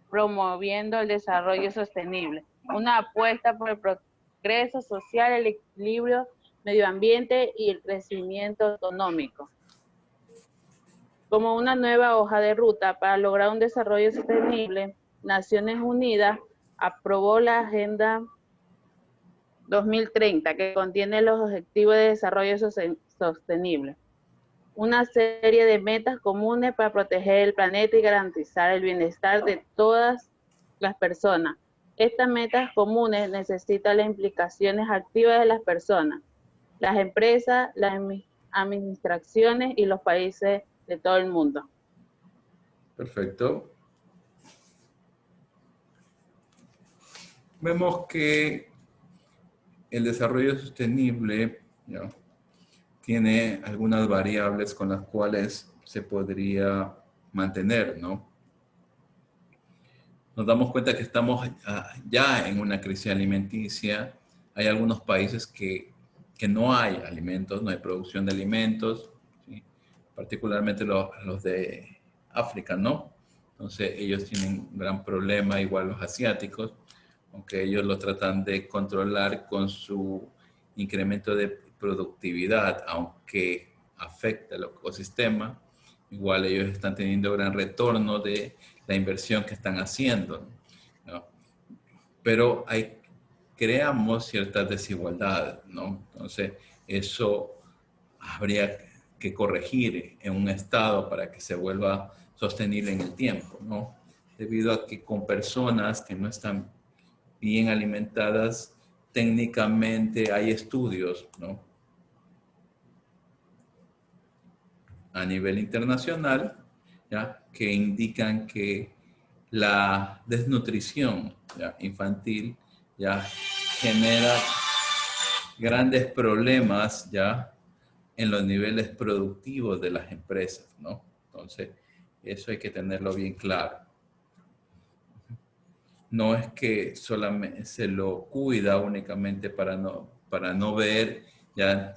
promoviendo el desarrollo sostenible. Una apuesta por el progreso social, el equilibrio medio ambiente y el crecimiento económico. Como una nueva hoja de ruta para lograr un desarrollo sostenible, Naciones Unidas aprobó la Agenda 2030, que contiene los Objetivos de Desarrollo Sostenible, una serie de metas comunes para proteger el planeta y garantizar el bienestar de todas las personas. Estas metas comunes necesitan las implicaciones activas de las personas, las empresas, las administraciones y los países de todo el mundo. Perfecto. Vemos que el desarrollo sostenible tiene algunas variables con las cuales se podría mantener, ¿no? Nos damos cuenta que estamos ya en una crisis alimenticia. Hay algunos países que no hay alimentos, no hay producción de alimentos, ¿sí? Particularmente los de África, ¿no? Entonces ellos tienen un gran problema, igual los asiáticos, aunque ellos lo tratan de controlar con su incremento de productividad, aunque afecta el ecosistema, igual ellos están teniendo gran retorno de la inversión que están haciendo, ¿no? Pero creamos ciertas desigualdades, ¿no? Entonces, eso habría que corregir en un estado para que se vuelva sostenible en el tiempo, ¿no? Debido a que con personas que no están bien alimentadas, técnicamente hay estudios, ¿no? A nivel internacional, ¿ya? Que indican que la desnutrición, ¿ya? Infantil, ya genera grandes problemas, ya en los niveles productivos de las empresas, ¿no? Entonces, eso hay que tenerlo bien claro. No es que solamente se lo cuida únicamente para no ver ya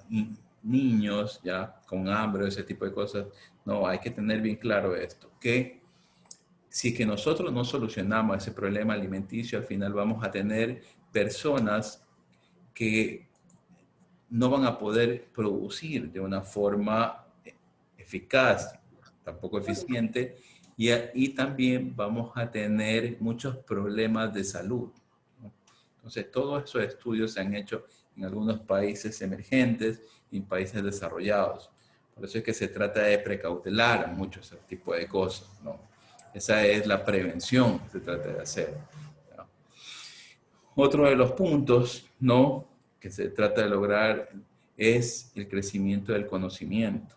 niños ya con hambre o ese tipo de cosas. No, hay que tener bien claro esto, que si que nosotros no solucionamos ese problema alimenticio, al final vamos a tener personas que no van a poder producir de una forma eficaz, tampoco eficiente, y también vamos a tener muchos problemas de salud, ¿no? Entonces, todos esos estudios se han hecho en algunos países emergentes y en países desarrollados. Por eso es que se trata de precautelar mucho ese tipo de cosas, ¿no? Esa es la prevención que se trata de hacer, ¿no? Otro de los puntos, ¿no?, que se trata de lograr es el crecimiento del conocimiento.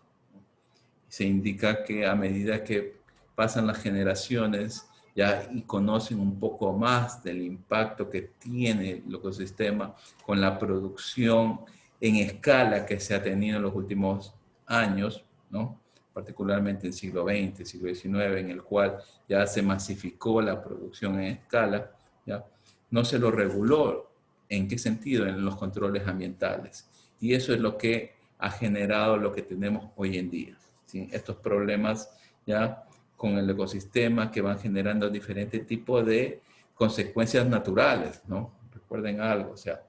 Se indica que a medida que pasan las generaciones ya y conocen un poco más del impacto que tiene el ecosistema con la producción en escala que se ha tenido en los últimos años, ¿no? Particularmente en el siglo XX, siglo XIX, en el cual ya se masificó la producción en escala, ¿ya? No se lo reguló. ¿En qué sentido? En los controles ambientales. Y eso es lo que ha generado lo que tenemos hoy en día, ¿sí? Estos problemas ya con el ecosistema que van generando diferentes tipos de consecuencias naturales, ¿no? Recuerden algo, o sea,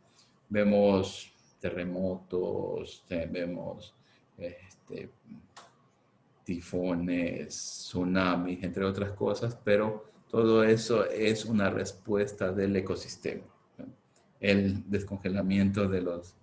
vemos terremotos, vemos tifones, tsunamis, entre otras cosas, pero todo eso es una respuesta del ecosistema, ¿no? El descongelamiento de los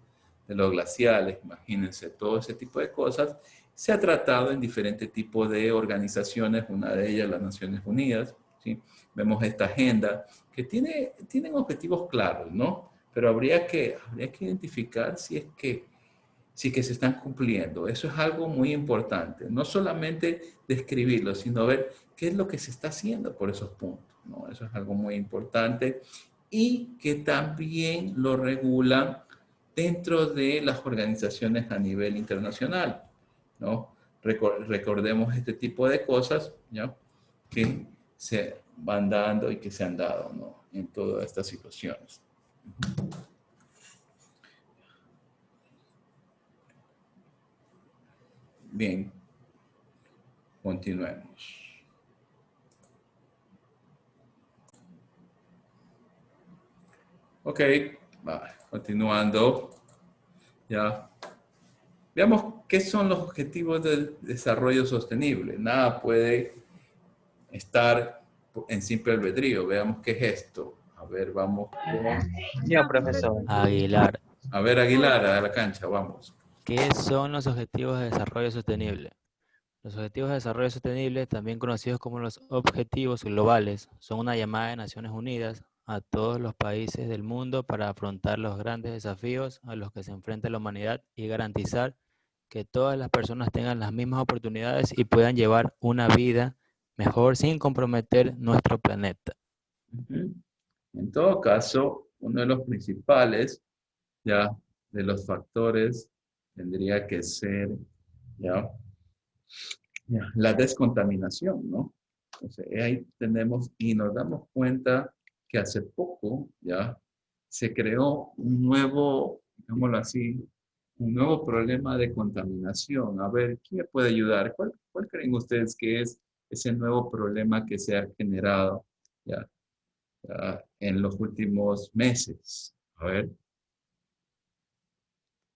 glaciales, imagínense, todo ese tipo de cosas, se ha tratado en diferentes tipos de organizaciones, una de ellas las Naciones Unidas, ¿sí? Vemos esta agenda que tienen objetivos claros, ¿no? Pero habría que identificar si es que se están cumpliendo. Eso es algo muy importante. No solamente describirlo, sino ver qué es lo que se está haciendo por esos puntos, ¿no? Eso es algo muy importante y que también lo regulan dentro de las organizaciones a nivel internacional, ¿no? Recordemos este tipo de cosas, ¿ya? Que se van dando y que se han dado, ¿no? En todas estas situaciones. Bien, continuemos. Ok, continuando. Ya. Veamos qué son los objetivos del desarrollo sostenible. Nada puede estar en simple albedrío. Veamos qué es esto. A ver, vamos con... Yo, profesor. Aguilar. A ver, Aguilar, a la cancha, vamos. ¿Qué son los Objetivos de Desarrollo Sostenible? Los Objetivos de Desarrollo Sostenible, también conocidos como los Objetivos Globales, son una llamada de Naciones Unidas a todos los países del mundo para afrontar los grandes desafíos a los que se enfrenta la humanidad y garantizar que todas las personas tengan las mismas oportunidades y puedan llevar una vida mejor sin comprometer nuestro planeta. En todo caso, uno de los principales ya de los factores tendría que ser ya la descontaminación, ¿no? Entonces, ahí tenemos y nos damos cuenta que hace poco ya se creó un nuevo, digámoslo así, un nuevo problema de contaminación. A ver, ¿quién me puede ayudar? ¿Cuál creen ustedes que es ese nuevo problema que se ha generado ya en los últimos meses? A ver.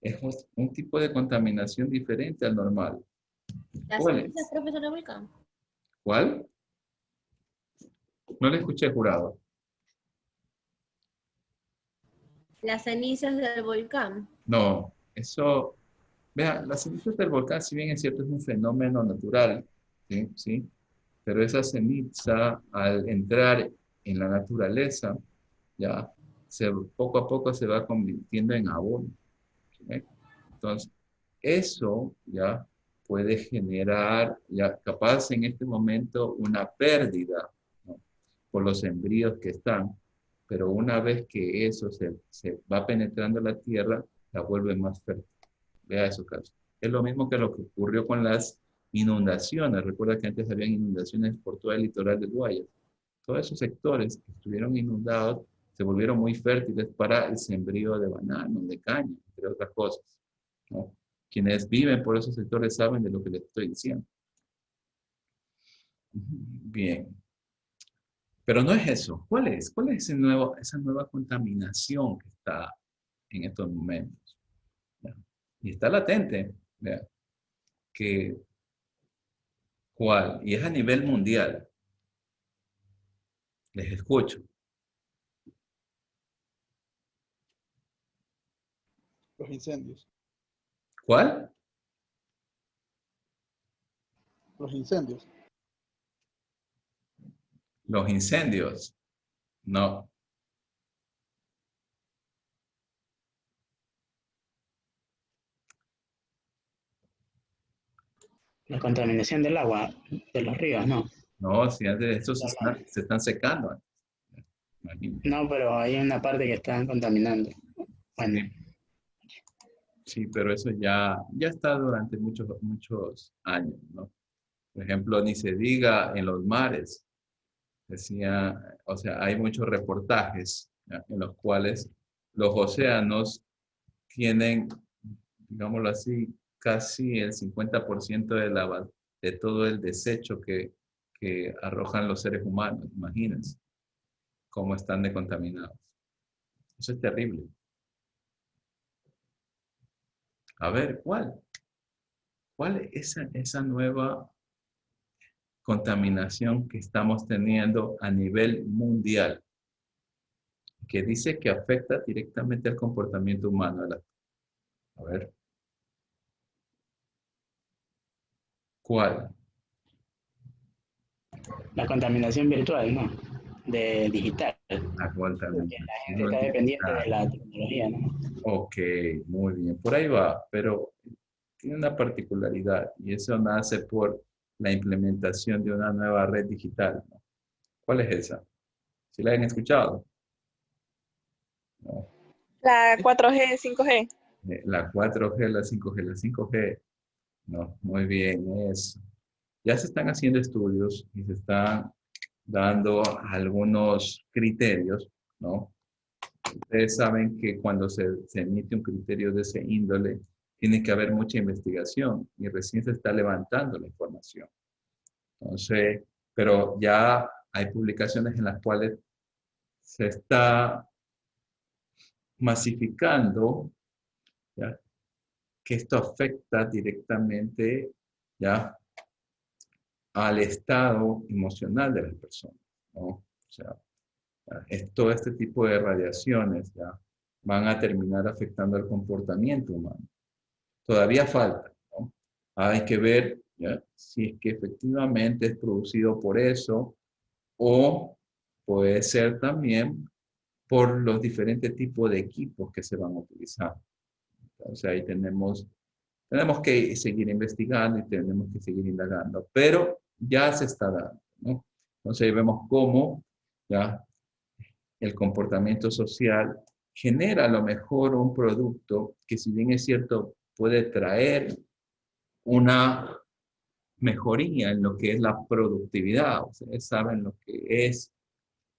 Es un tipo de contaminación diferente al normal. Las ¿Cuál es? cenizas, profesor, de volcán. ¿Cuál? No le escuché, jurado. Las cenizas del volcán. No, eso... Vean, las cenizas del volcán, si bien es cierto, es un fenómeno natural, ¿sí? ¿Sí? Pero esa ceniza, al entrar en la naturaleza, ya, poco a poco se va convirtiendo en abono. ¿Sí? Entonces, eso ya puede generar, ya capaz en este momento, una pérdida, ¿no? Por los embrios que están, pero una vez que eso se va penetrando la tierra, la vuelve más fértil. Vea eso, caso. Es lo mismo que lo que ocurrió con las inundaciones. Recuerda que antes habían inundaciones por todo el litoral de Guayas. Todos esos sectores que estuvieron inundados se volvieron muy fértiles para el sembrío de banano, de caña, entre otras cosas, ¿no? Quienes viven por esos sectores saben de lo que les estoy diciendo. Bien. Pero no es eso. ¿Cuál es? ¿Cuál es esa nueva contaminación que está en estos momentos? ¿Ya? Y está latente. ¿Ya? ¿Cuál? Y es a nivel mundial. Les escucho. Los incendios. ¿Cuál? Los incendios. Los incendios. No. La contaminación del agua, de los ríos, ¿no? No, si antes de esto se están secando. Imagínate. No, pero hay una parte que están contaminando. Bueno. Sí, pero eso ya está durante muchos años, ¿no? Por ejemplo, ni se diga en los mares. Decía, o sea, hay muchos reportajes, ¿ya? En los cuales los océanos tienen, digámoslo así, casi el 50% de todo el desecho que arrojan los seres humanos. Imagínense cómo están de contaminados. Eso es terrible. A ver, ¿cuál? ¿Cuál es esa nueva contaminación que estamos teniendo a nivel mundial, que dice que afecta directamente al comportamiento humano. A ver. ¿Cuál? La contaminación virtual, ¿no? De digital. La contaminación La gente está dependiente de la tecnología, ¿no? Ok, muy bien. Por ahí va, pero tiene una particularidad y eso nace por la implementación de una nueva red digital, ¿no? ¿Cuál es esa? ¿Sí la han escuchado? No. La 4G, 5G. La 4G, la 5G, la 5G. No, muy bien, eso. Ya se están haciendo estudios y se están dando algunos criterios, ¿no? Ustedes saben que cuando se emite un criterio de ese índole, tiene que haber mucha investigación y recién se está levantando la información. Entonces, pero ya hay publicaciones en las cuales se está masificando, ¿ya?, que esto afecta directamente, ¿ya?, al estado emocional de las personas, ¿no? O sea, todo este tipo de radiaciones, ¿ya?, van a terminar afectando el comportamiento humano. Todavía falta, ¿no? Hay que ver, ¿ya?, si es que efectivamente es producido por eso o puede ser también por los diferentes tipos de equipos que se van a utilizar. Entonces ahí tenemos que seguir investigando y tenemos que seguir indagando, pero ya se está dando, ¿no? Entonces ahí vemos cómo ya el comportamiento social genera a lo mejor un producto que, si bien es cierto, puede traer una mejoría en lo que es la productividad. Ustedes saben lo que es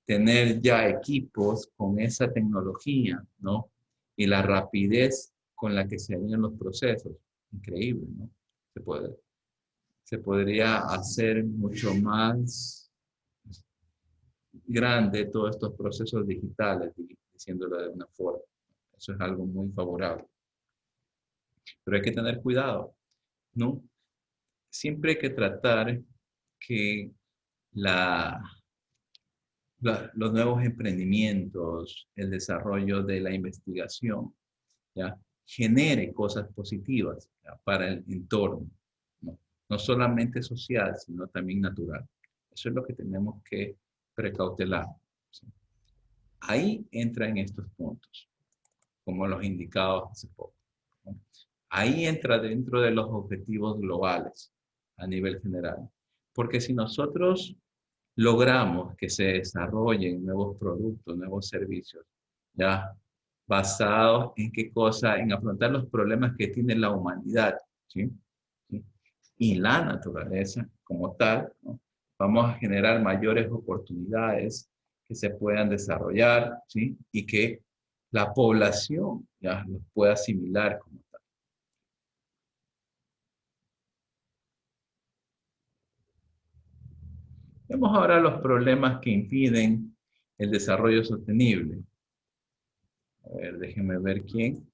tener ya equipos con esa tecnología, ¿no? Y la rapidez con la que se harían los procesos. Increíble, ¿no? Se podría hacer mucho más grande todos estos procesos digitales, diciéndolo de una forma. Eso es algo muy favorable. Pero hay que tener cuidado, ¿no? Siempre hay que tratar que los nuevos emprendimientos, el desarrollo de la investigación, ¿ya?, genere cosas positivas, ¿ya?, para el entorno, ¿no? No solamente social, sino también natural. Eso es lo que tenemos que precautelar, ¿sí? Ahí entran estos puntos, como los indicados hace poco, ¿no? Ahí entra dentro de los objetivos globales a nivel general. Porque si nosotros logramos que se desarrollen nuevos productos, nuevos servicios, ¿ya?, basados en qué cosa, en afrontar los problemas que tiene la humanidad, ¿sí? ¿Sí? Y la naturaleza como tal, ¿no?, vamos a generar mayores oportunidades que se puedan desarrollar, ¿sí?, y que la población ya los pueda asimilar como tal. Vemos ahora los problemas que impiden el desarrollo sostenible. A ver, déjenme ver quién.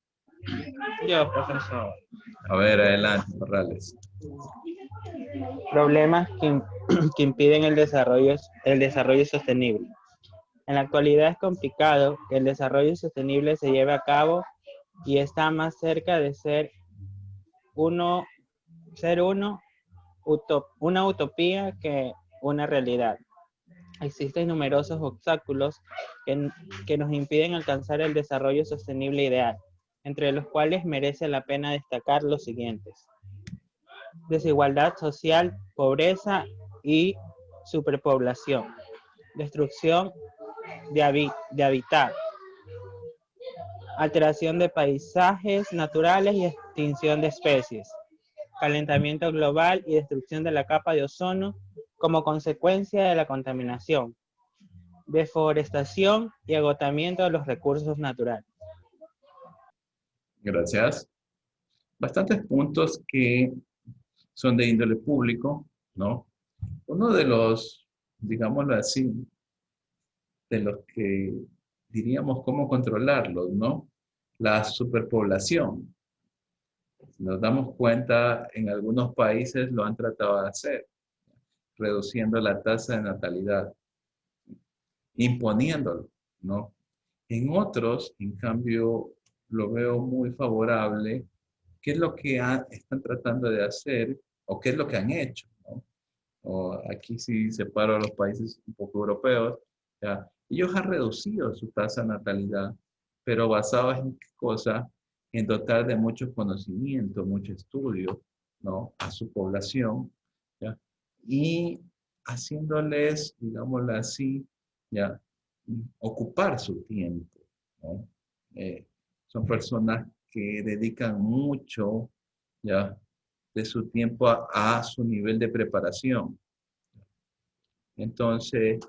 Yo, profesor. A ver, adelante, Morales. Problemas que impiden el desarrollo sostenible. En la actualidad es complicado que el desarrollo sostenible se lleve a cabo y está más cerca de ser una utopía que una realidad. Existen numerosos obstáculos que nos impiden alcanzar el desarrollo sostenible ideal, entre los cuales merece la pena destacar los siguientes: desigualdad social, pobreza y superpoblación, destrucción de hábitat, alteración de paisajes naturales y extinción de especies, calentamiento global y destrucción de la capa de ozono como consecuencia de la contaminación, deforestación y agotamiento de los recursos naturales. Gracias. Bastantes puntos que son de índole público, ¿no? Uno de los, digámoslo así, de los que diríamos cómo controlarlos, ¿no? La superpoblación. Si nos damos cuenta, en algunos países lo han tratado de hacer. reduciendo la tasa de natalidad, imponiéndolo, ¿no? En otros, en cambio, lo veo muy favorable. ¿Qué es lo que están tratando de hacer o qué es lo que han hecho, ¿no? O aquí sí separo a los países un poco europeos, ¿ya? Ellos han reducido su tasa de natalidad, pero basados en qué cosa, en dotar de mucho conocimiento, mucho estudio, ¿no? A su población, ¿ya? Y haciéndoles, digámoslo así, ¿ya? Ocupar su tiempo, ¿no? Son personas que dedican mucho, ¿ya? De su tiempo a su nivel de preparación. Entonces,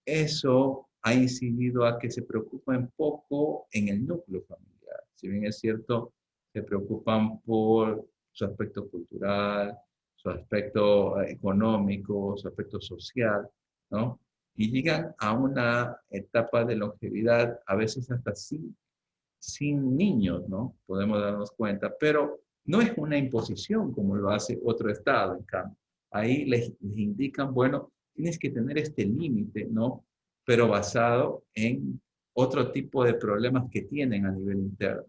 eso ha incidido a que se preocupen poco en el núcleo familiar. Si bien es cierto, se preocupan por su aspecto cultural, su aspecto económico, su aspecto social, ¿no? Y llegan a una etapa de longevidad, a veces hasta sin niños, ¿no? Podemos darnos cuenta, pero no es una imposición como lo hace otro estado, en cambio. Ahí les indican, bueno, tienes que tener este límite, ¿no? Pero basado en otro tipo de problemas que tienen a nivel interno.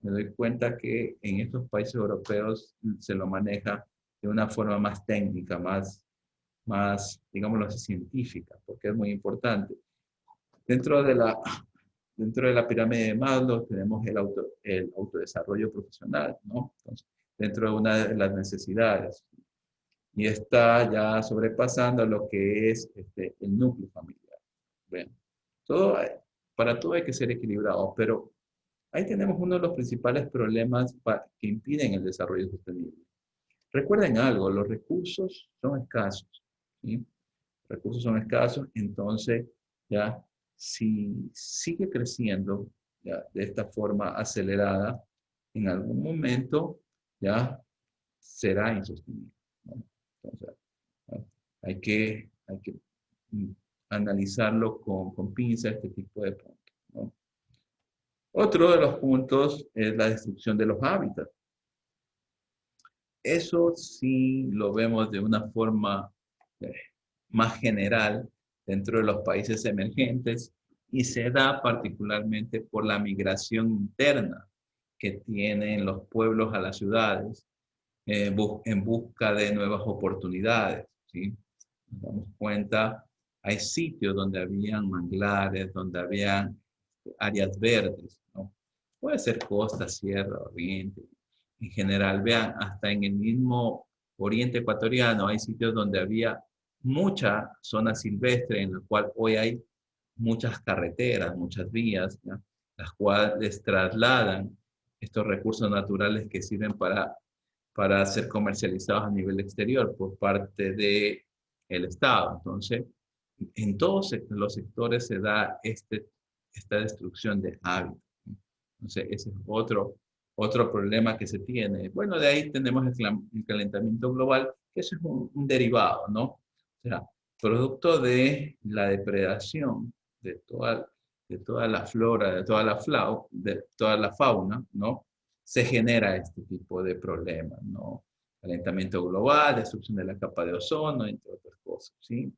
Me doy cuenta que en estos países europeos se lo maneja de una forma más técnica, más digámoslo así, científica, porque es muy importante. Dentro de la pirámide de Maslow tenemos el autodesarrollo profesional, ¿no? Entonces, dentro de una de las necesidades. Y está ya sobrepasando lo que es el núcleo familiar. Bueno, para todo hay que ser equilibrado, pero ahí tenemos uno de los principales problemas que impiden el desarrollo sostenible. Recuerden algo, los recursos son escasos, ¿sí? Los recursos son escasos, entonces ya si sigue creciendo ya, de esta forma acelerada, en algún momento ya será insostenible, ¿no? Entonces, ¿no? Hay que analizarlo con pinza este tipo de puntos, ¿no? Otro de los puntos es la destrucción de los hábitats. Eso sí lo vemos de una forma más general dentro de los países emergentes y se da particularmente por la migración interna que tienen los pueblos a las ciudades en busca de nuevas oportunidades, ¿sí? Nos damos cuenta, hay sitios donde habían manglares, donde habían áreas verdes, ¿no? Puede ser costa, sierra, oriente, en general. Vean, hasta en el mismo oriente ecuatoriano hay sitios donde había mucha zona silvestre en la cual hoy hay muchas carreteras, muchas vías, ¿ya? Las cuales trasladan estos recursos naturales que sirven para ser comercializados a nivel exterior por parte del Estado. Entonces, en todos los sectores se da esta destrucción de hábitats. Entonces, ese es otro problema que se tiene. Bueno, de ahí tenemos el calentamiento global, que eso es un derivado, ¿no? O sea, producto de la depredación de toda la flora, de toda la fauna, ¿no? Se genera este tipo de problemas, ¿no? Calentamiento global, destrucción de la capa de ozono, entre otras cosas, ¿sí?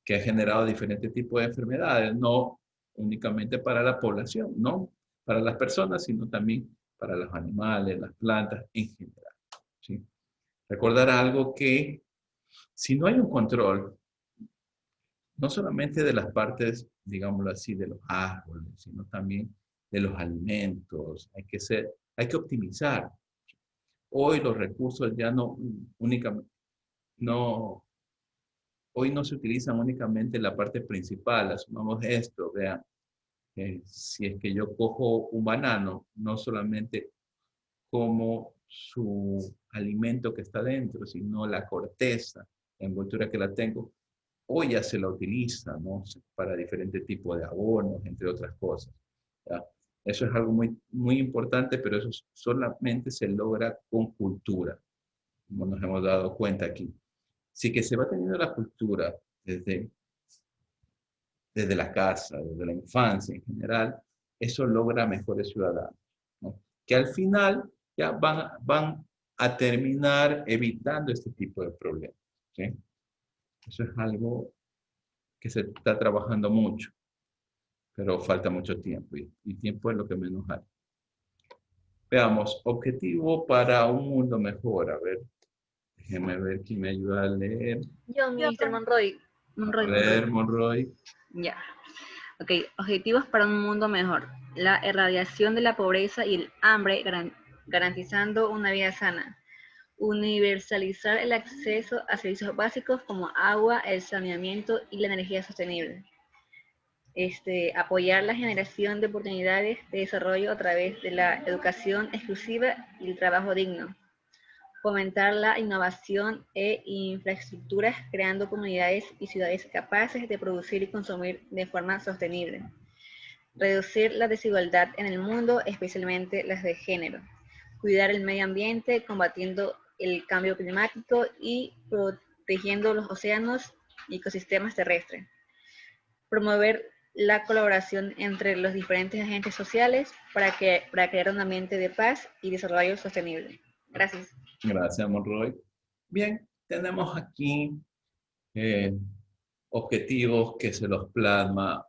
Que ha generado diferentes tipos de enfermedades, no únicamente para la población, no para las personas, sino también para los animales, las plantas en general, ¿sí? Recordar algo que si no hay un control, no solamente de las partes, digámoslo así, de los árboles, sino también de los alimentos, hay que optimizar. Hoy los recursos ya hoy no se utilizan únicamente la parte principal. Asumamos esto, vean, si es que yo cojo un banano, no solamente como su alimento que está dentro, sino la corteza, la envoltura que la tengo, hoy ya se la utiliza, ¿no? Para diferentes tipos de abonos, entre otras cosas, ¿ya? Eso es algo muy, muy importante, pero eso solamente se logra con cultura, como nos hemos dado cuenta aquí. Así que se va teniendo la cultura desde la casa, desde la infancia en general, eso logra mejores ciudadanos, ¿no? Que al final ya van a terminar evitando este tipo de problemas, ¿sí? Eso es algo que se está trabajando mucho, pero falta mucho tiempo y tiempo es lo que menos hay. Veamos, objetivo para un mundo mejor. A ver, déjenme ver quién me ayuda a leer. Yo, Mr. Monroy. A ver, Monroy. Ya. Ok, objetivos para un mundo mejor. La erradicación de la pobreza y el hambre, garantizando una vida sana. Universalizar el acceso a servicios básicos como agua, el saneamiento y la energía sostenible. Apoyar la generación de oportunidades de desarrollo a través de la educación exclusiva y el trabajo digno. Fomentar la innovación e infraestructuras, creando comunidades y ciudades capaces de producir y consumir de forma sostenible. Reducir la desigualdad en el mundo, especialmente las de género. Cuidar el medio ambiente, combatiendo el cambio climático y protegiendo los océanos y ecosistemas terrestres. Promover la colaboración entre los diferentes agentes sociales para crear un ambiente de paz y desarrollo sostenible. Gracias. Gracias, Monroy. Bien, tenemos aquí objetivos que se los plasma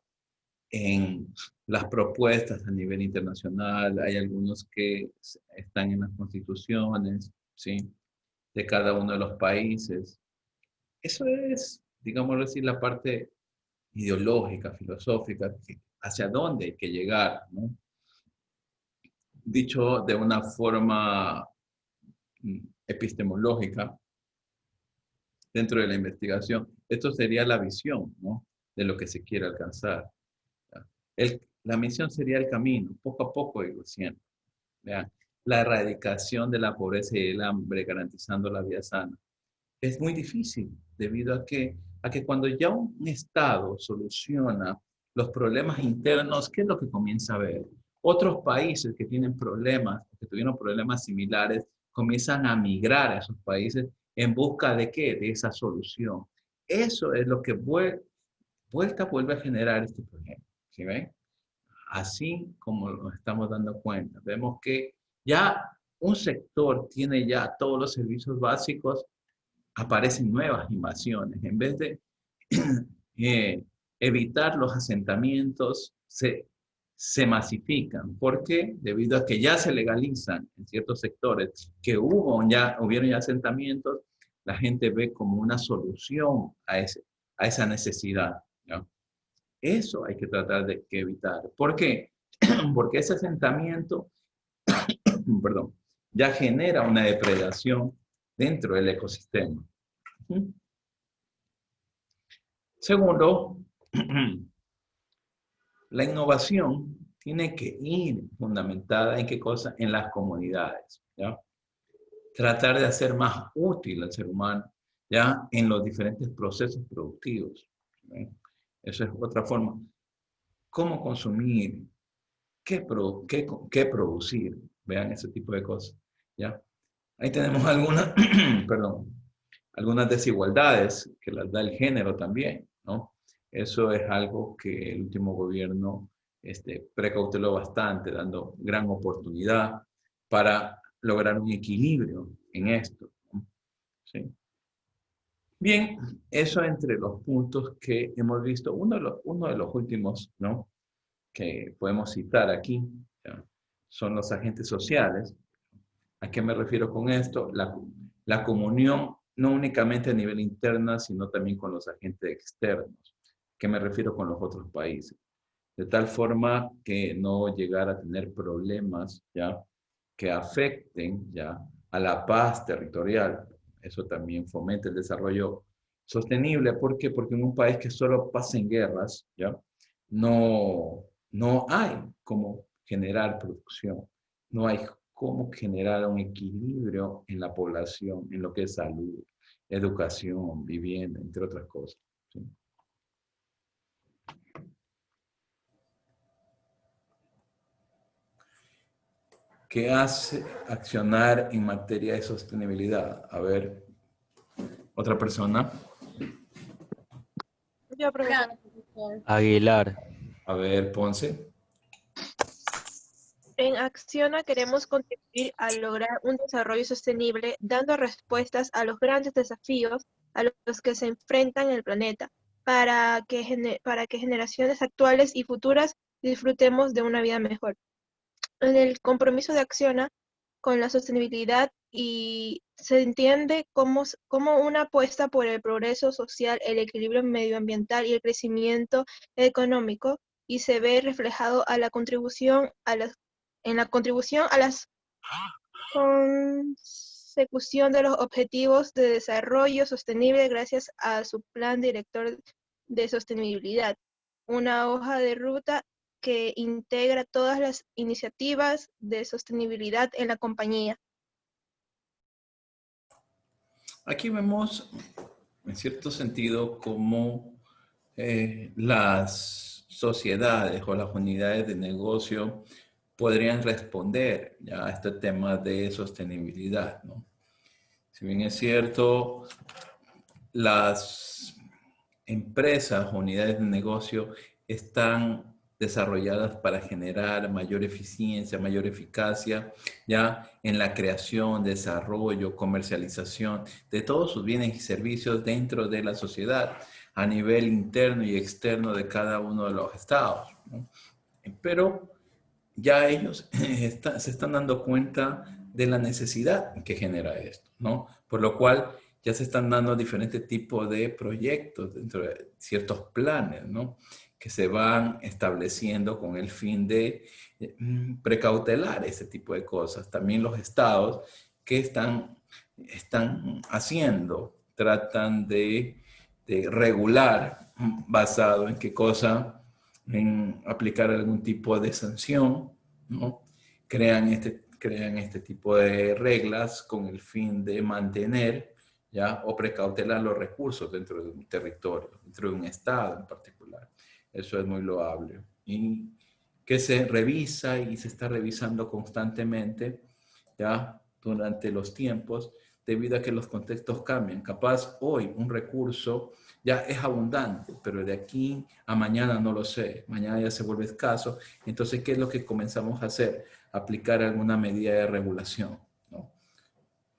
en las propuestas a nivel internacional. Hay algunos que están en las constituciones, ¿sí?, de cada uno de los países. Eso es, digámoslo así, la parte ideológica, filosófica, hacia dónde hay que llegar, ¿no? Dicho de una forma epistemológica, dentro de la investigación, esto sería la visión, ¿no?, de lo que se quiere alcanzar. La misión sería el camino, poco a poco ir siendo. Vean, la erradicación de la pobreza y el hambre, garantizando la vida sana. Es muy difícil, debido a que cuando ya un Estado soluciona los problemas internos, ¿qué es lo que comienza a ver? Otros países que tienen problemas, que tuvieron problemas similares, comienzan a migrar a esos países en busca de ¿qué? De esa solución. Eso es lo que vuelve a generar este problema. ¿Sí ven? Así como nos estamos dando cuenta, vemos que ya un sector tiene ya todos los servicios básicos, aparecen nuevas invasiones. En vez de evitar los asentamientos, se masifican. ¿Por qué? Debido a que ya se legalizan en ciertos sectores, que hubieron ya asentamientos, la gente ve como una solución a esa necesidad, ¿no? Eso hay que tratar de evitar. ¿Por qué? Porque ese asentamiento, perdón, ya genera una depredación dentro del ecosistema. Segundo, la innovación tiene que ir fundamentada en qué cosa, en las comunidades, ¿ya? Tratar de hacer más útil al ser humano, ya, en los diferentes procesos productivos, ¿sí? Eso es otra forma. ¿Cómo consumir? ¿Qué producir? Vean ese tipo de cosas, ¿ya? Ahí tenemos algunas, perdón, algunas desigualdades que las da el género también, ¿no? Eso es algo que el último gobierno precauteló bastante, dando gran oportunidad para lograr un equilibrio en esto, ¿no? ¿Sí? Bien, eso entre los puntos que hemos visto. Uno de los últimos, ¿no?, que podemos citar aquí, ¿ya?, son los agentes sociales. ¿A qué me refiero con esto? La comunión no únicamente a nivel interno, sino también con los agentes externos. ¿A qué me refiero con los otros países? De tal forma que no llegar a tener problemas, ¿ya?, que afecten, ¿ya?, a la paz territorial. Eso también fomenta el desarrollo sostenible. ¿Por qué? Porque en un país que solo pasa en guerras, ¿ya?, no hay cómo generar producción, no hay cómo generar un equilibrio en la población, en lo que es salud, educación, vivienda, entre otras cosas, ¿sí? ¿Qué hace accionar en materia de sostenibilidad? A ver, otra persona. Yo, profesor. Aguilar. A ver, Ponce. En Acciona queremos contribuir a lograr un desarrollo sostenible, dando respuestas a los grandes desafíos a los que se enfrentan en el planeta, para que generaciones actuales y futuras disfrutemos de una vida mejor. En el compromiso de Acciona con la sostenibilidad y se entiende como una apuesta por el progreso social, el equilibrio medioambiental y el crecimiento económico, y se ve reflejado en la contribución a la consecución de los objetivos de desarrollo sostenible gracias a su plan director de sostenibilidad, una hoja de ruta que integra todas las iniciativas de sostenibilidad en la compañía. Aquí vemos, en cierto sentido, cómo las sociedades o las unidades de negocio podrían responder ya a este tema de sostenibilidad, ¿no? Si bien es cierto, las empresas o unidades de negocio están desarrolladas para generar mayor eficiencia, mayor eficacia, ya en la creación, desarrollo, comercialización de todos sus bienes y servicios dentro de la sociedad, a nivel interno y externo de cada uno de los estados, ¿no? Pero ya ellos se están dando cuenta de la necesidad que genera esto, ¿no? Por lo cual ya se están dando diferentes tipos de proyectos dentro de ciertos planes, ¿no? Que se van estableciendo con el fin de precautelar ese tipo de cosas. También los estados que están haciendo, tratan de regular basado en qué cosa, en aplicar algún tipo de sanción, ¿no? Crean este tipo de reglas con el fin de mantener, ¿ya? O precautelar los recursos dentro de un territorio, dentro de un estado en particular. Eso es muy loable. Y que se revisa y se está revisando constantemente, ¿ya? Durante los tiempos, debido a que los contextos cambian. Capaz hoy un recurso ya es abundante, pero de aquí a mañana no lo sé. Mañana ya se vuelve escaso. Entonces, ¿qué es lo que comenzamos a hacer? Aplicar alguna medida de regulación, ¿no?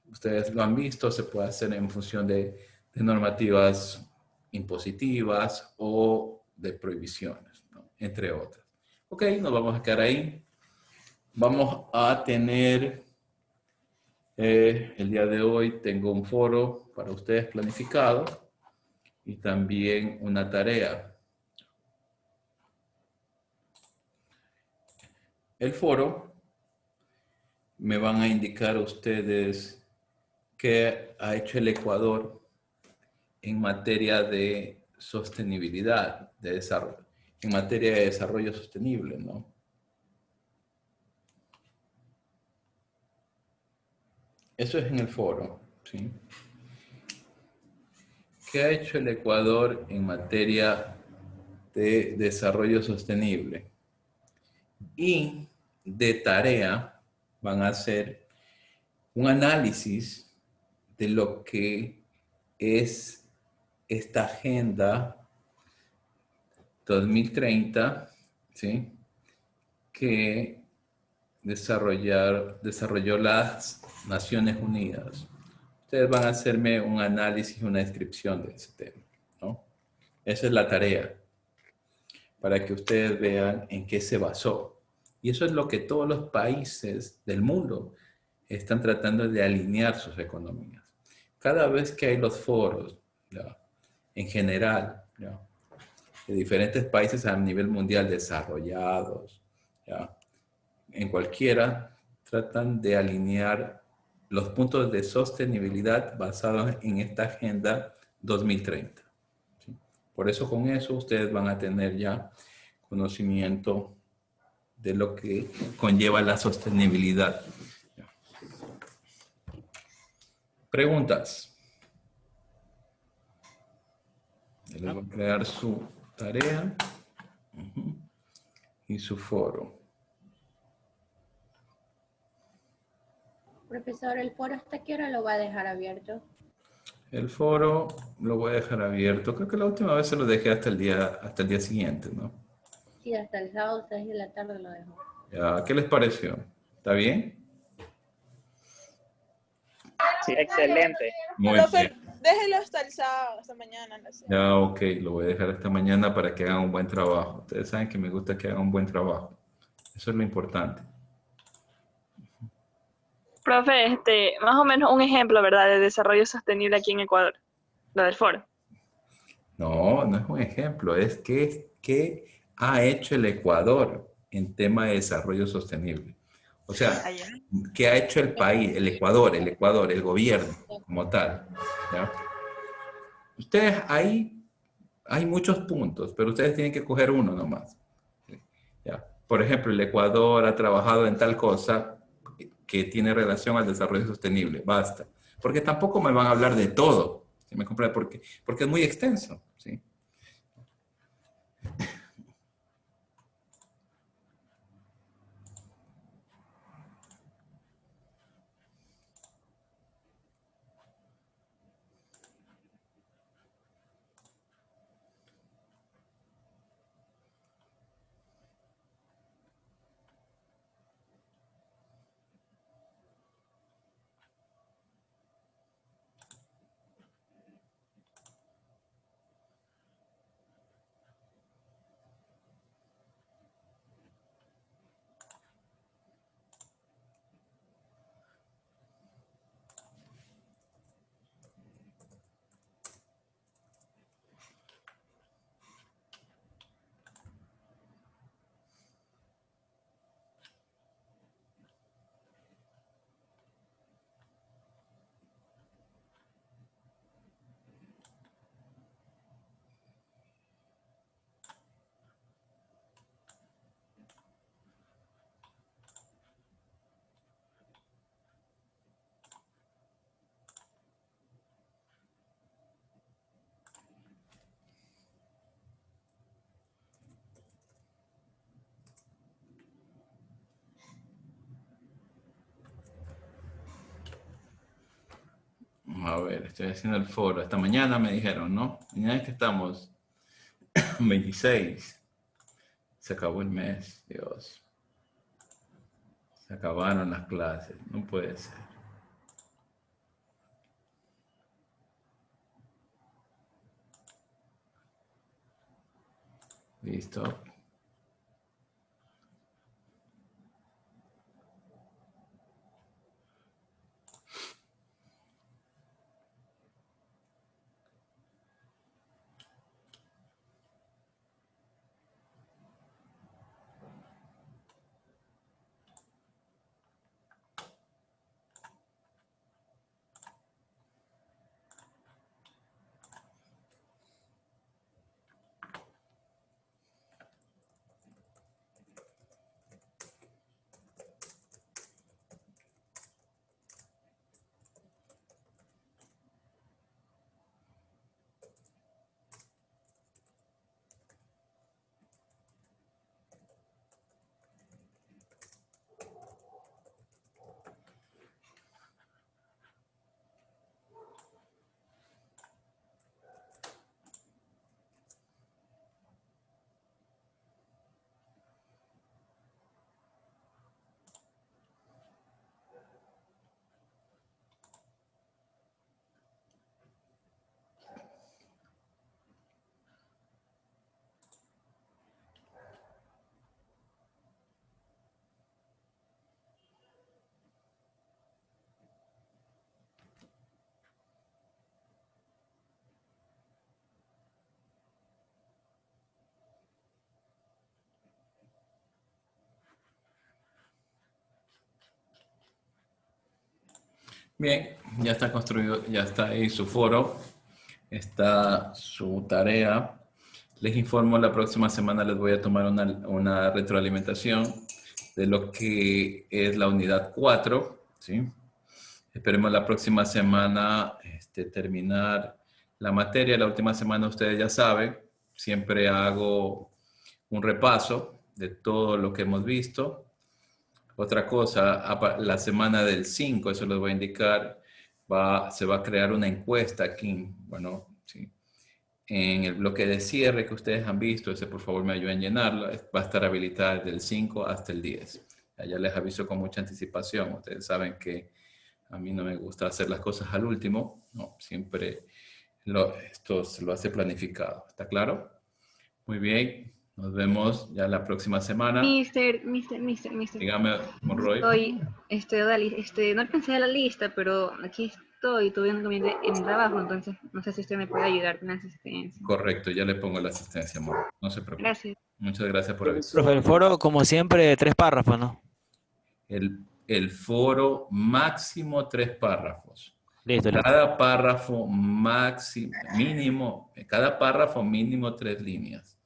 Ustedes lo han visto, se puede hacer en función de normativas impositivas o de prohibiciones, ¿no? Entre otras. Ok, nos vamos a quedar ahí. Vamos a tener, el día de hoy tengo un foro para ustedes planificado y también una tarea. El foro me van a indicar a ustedes qué ha hecho el Ecuador en materia de sostenibilidad, de desarrollo, en materia de desarrollo sostenible, ¿no? Eso es en el foro, ¿sí? ¿Qué ha hecho el Ecuador en materia de desarrollo sostenible? Y de tarea van a hacer un análisis de lo que es esta Agenda 2030, ¿sí? Que desarrolló las Naciones Unidas. Ustedes van a hacerme un análisis y una descripción de ese tema, ¿no? Esa es la tarea, para que ustedes vean en qué se basó. Y eso es lo que todos los países del mundo están tratando de alinear sus economías. Cada vez que hay los foros, ¿ya? En general, ¿ya? De diferentes países a nivel mundial desarrollados, ¿ya? En cualquiera, tratan de alinear los puntos de sostenibilidad basados en esta Agenda 2030. ¿Sí? Por eso con eso ustedes van a tener ya conocimiento de lo que conlleva la sostenibilidad. ¿Preguntas? Les voy a crear su tarea y su foro. Profesor, ¿el foro hasta qué hora lo va a dejar abierto? El foro lo voy a dejar abierto. Creo que la última vez se lo dejé hasta el día siguiente, ¿no? Sí, hasta el sábado 6 de la tarde lo dejo. Ya, ¿qué les pareció? ¿Está bien? Sí, excelente. Muy bien. Déjelo hasta el sábado, hasta mañana. a las 6. Ya, ok, lo voy a dejar hasta mañana para que hagan un buen trabajo. Ustedes saben que me gusta que hagan un buen trabajo. Eso es lo importante. Profe, más o menos un ejemplo, ¿verdad?, de desarrollo sostenible aquí en Ecuador, lo del foro. No, no es un ejemplo, es qué ha hecho el Ecuador en tema de desarrollo sostenible. O sea, ¿qué ha hecho el país, el Ecuador, el gobierno como tal? ¿Ya? Ustedes hay muchos puntos, pero ustedes tienen que coger uno nomás. ¿Ya? Por ejemplo, el Ecuador ha trabajado en tal cosa que tiene relación al desarrollo sostenible, basta. Porque tampoco me van a hablar de todo, ¿sí me comprende? Porque es muy extenso, ¿sí? A ver, estoy haciendo el foro. Hasta mañana me dijeron, ¿no? Mañana es que estamos 26. Se acabó el mes, Dios. Se acabaron las clases, no puede ser. Listo. Bien, ya está construido, ya está ahí su foro, está su tarea. Les informo, la próxima semana les voy a tomar una retroalimentación de lo que es la unidad 4, ¿sí? Esperemos la próxima semana terminar la materia. La última semana, ustedes ya saben, siempre hago un repaso de todo lo que hemos visto. Otra cosa, la semana del 5, eso les voy a indicar, se va a crear una encuesta aquí, bueno, sí, en el bloque de cierre que ustedes han visto, ese por favor me ayuden a llenarlo, va a estar habilitada del 5 hasta el 10. Ya les aviso con mucha anticipación, ustedes saben que A mí no me gusta hacer las cosas al último. No, siempre esto se lo hace planificado. ¿Está claro? Muy bien. Nos vemos ya la próxima semana. Mister. Dígame, Monroy. No alcancé a la lista, pero aquí estoy, tuve un inconveniente en trabajo, entonces no sé si usted me puede ayudar con la asistencia. Correcto, ya le pongo la asistencia, Monroy. No se preocupe. Gracias. Muchas gracias por avisar. Profe, el foro, como siempre, 3 párrafos, ¿no? El foro máximo 3 párrafos. Listo. Cada párrafo cada párrafo mínimo 3 líneas,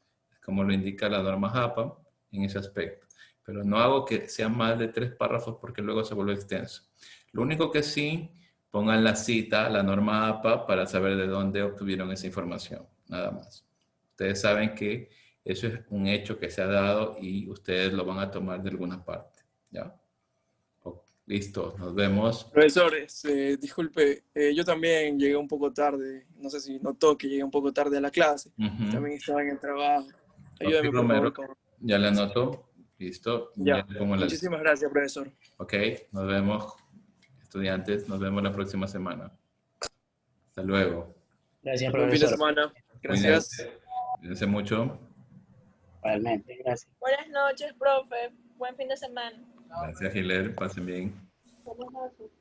como lo indica la norma JAPA en ese aspecto. Pero no hago que sean más de 3 párrafos porque luego se vuelve extenso. Lo único que sí, pongan la cita, la norma APA, para saber de dónde obtuvieron esa información, nada más. Ustedes saben que eso es un hecho que se ha dado y ustedes lo van a tomar de alguna parte, ¿ya? Listo, nos vemos. Profesor, disculpe, yo también llegué un poco tarde, no sé si notó que llegué un poco tarde a la clase, también estaba en el trabajo. Ayúdame, Ok, por Romero, favor. ya le anoto, listo. Ya, le pongo la lista. muchísimas gracias, profesor. Ok, nos vemos, estudiantes, nos vemos la próxima semana. Hasta luego. Gracias, Buen fin de profesor. semana. Gracias. Cuídense mucho. Realmente, gracias. Buenas noches, profe. Buen fin de semana. Gracias, Giler. Pasen bien. Buenas noches.